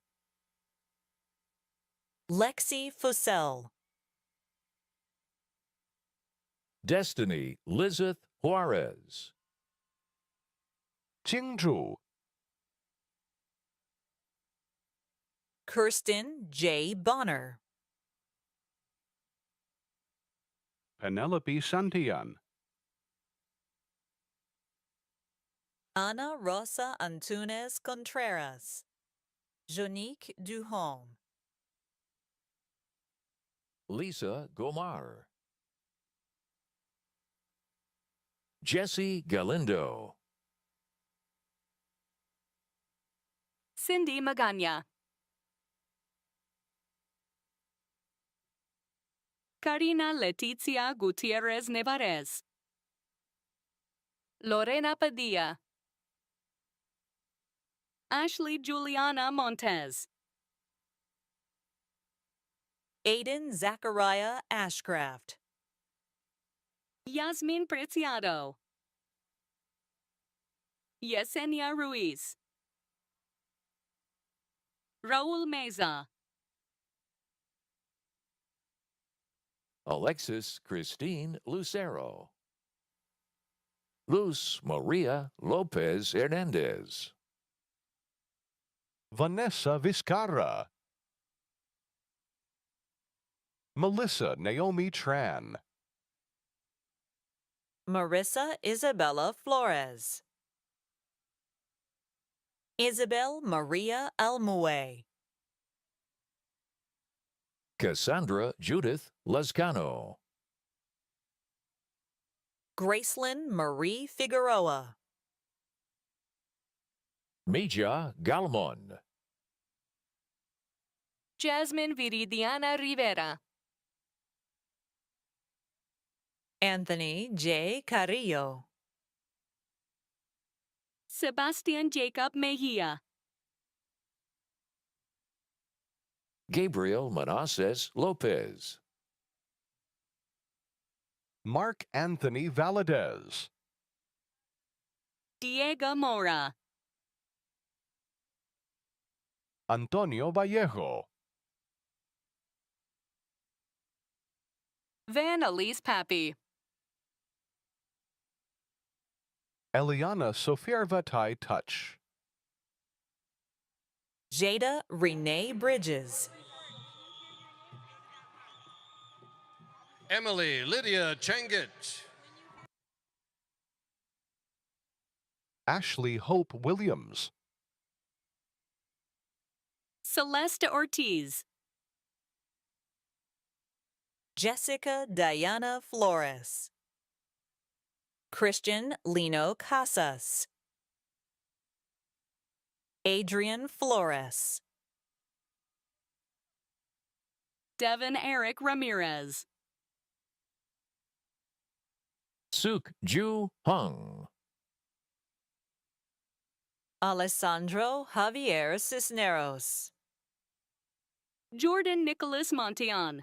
Lexi Fussell. Destiny Lizeth Juarez. Jingzhu. Kirsten J. Bonner. Penelope Santillan. Ana Rosa Antunes Contreras. Jonique Duhon. Lisa Gomar. Jesse Galindo. Cindy Magana. Karina Letizia Gutierrez Nevarez. Lorena Padilla. Ashley Juliana Montez. Aiden Zachariah Ashcraft. Yasmin Preciado. Yesenia Ruiz. Raul Meza. Alexis Christine Lucero. Luz Maria Lopez Hernandez. Vanessa Vizcarra. Melissa Naomi Tran. Marissa Isabella Flores. Isabel Maria Almue. Cassandra Judith Lascano. Gracelyn Marie Figueroa. Mija Galmon. Jasmine Viridiana Rivera. Anthony J. Carrillo. Sebastian Jacob Mejia. Gabriel Manassas Lopez. Mark Anthony Valadez. Diego Mora. Antonio Vallejo. Van Elise Pappy. Eliana Sofiervatai Touch. Jada Renee Bridges. Emily Lydia Changit. Ashley Hope Williams. Celeste Ortiz. Jessica Diana Flores. Christian Lino Casas. Adrian Flores. Devin Eric Ramirez. Suk Ju Hung. Alessandro Javier Cisneros. Jordan Nicholas Montian.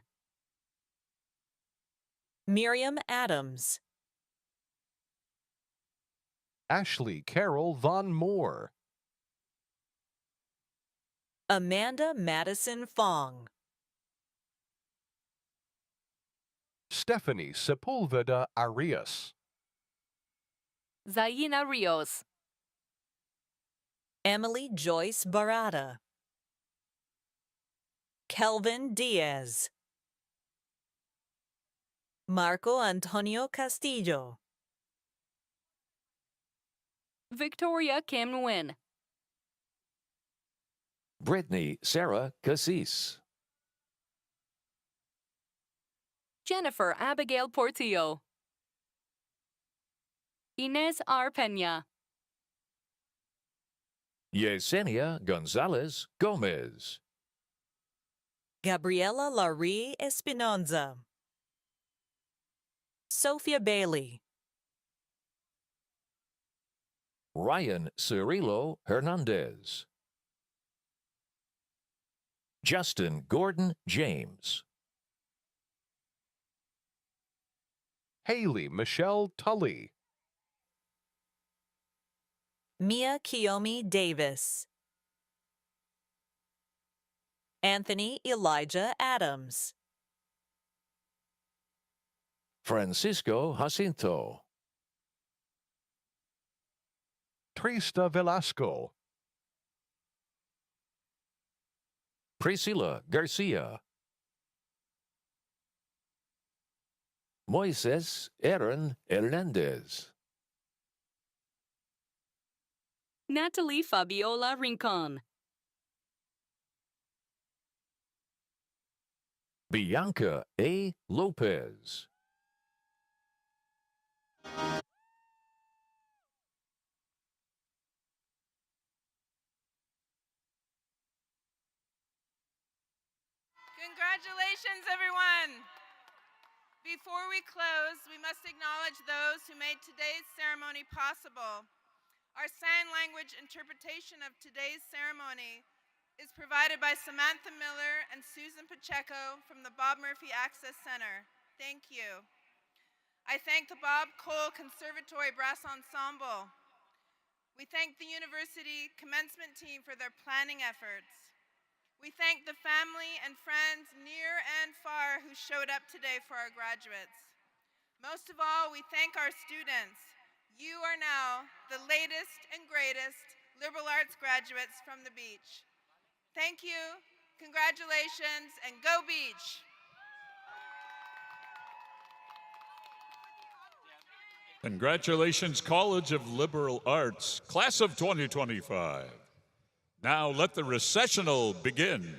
Miriam Adams. Ashley Carol Von Moore. Amanda Madison Fong. Stephanie Sepulveda Arias. Zaina Rios. Emily Joyce Barada. Kelvin Diaz. Marco Antonio Castillo. Victoria Kim Nguyen. Brittany Sarah Cassis. Jennifer Abigail Portillo. Inez R. Peña. Yesenia Gonzalez Gomez. Gabriela Larry Espinoza. Sophia Bailey. Ryan Cirillo Hernandez. Justin Gordon James. Haley Michelle Tully. Mia Kiyomi Davis. Anthony Elijah Adams. Francisco Jacinto. Trista Velasco. Priscilla Garcia. Moises Aaron Hernandez. Natalie Fabiola Rincon. Bianca A. Lopez. Congratulations, everyone. Before we close, we must acknowledge those who made today's ceremony possible. Our sign language interpretation of today's ceremony is provided by Samantha Miller and Susan Pacheco from the Bob Murphy Access Center. Thank you. I thank the Bob Cole Conservatory Brass Ensemble. We thank the university commencement team for their planning efforts. We thank the family and friends near and far who showed up today for our graduates. Most of all, we thank our students. You are now the latest and greatest liberal arts graduates from the beach. Thank you, congratulations, and go Beach! Congratulations, College of Liberal Arts, class of 2025. Now let the recessional begin.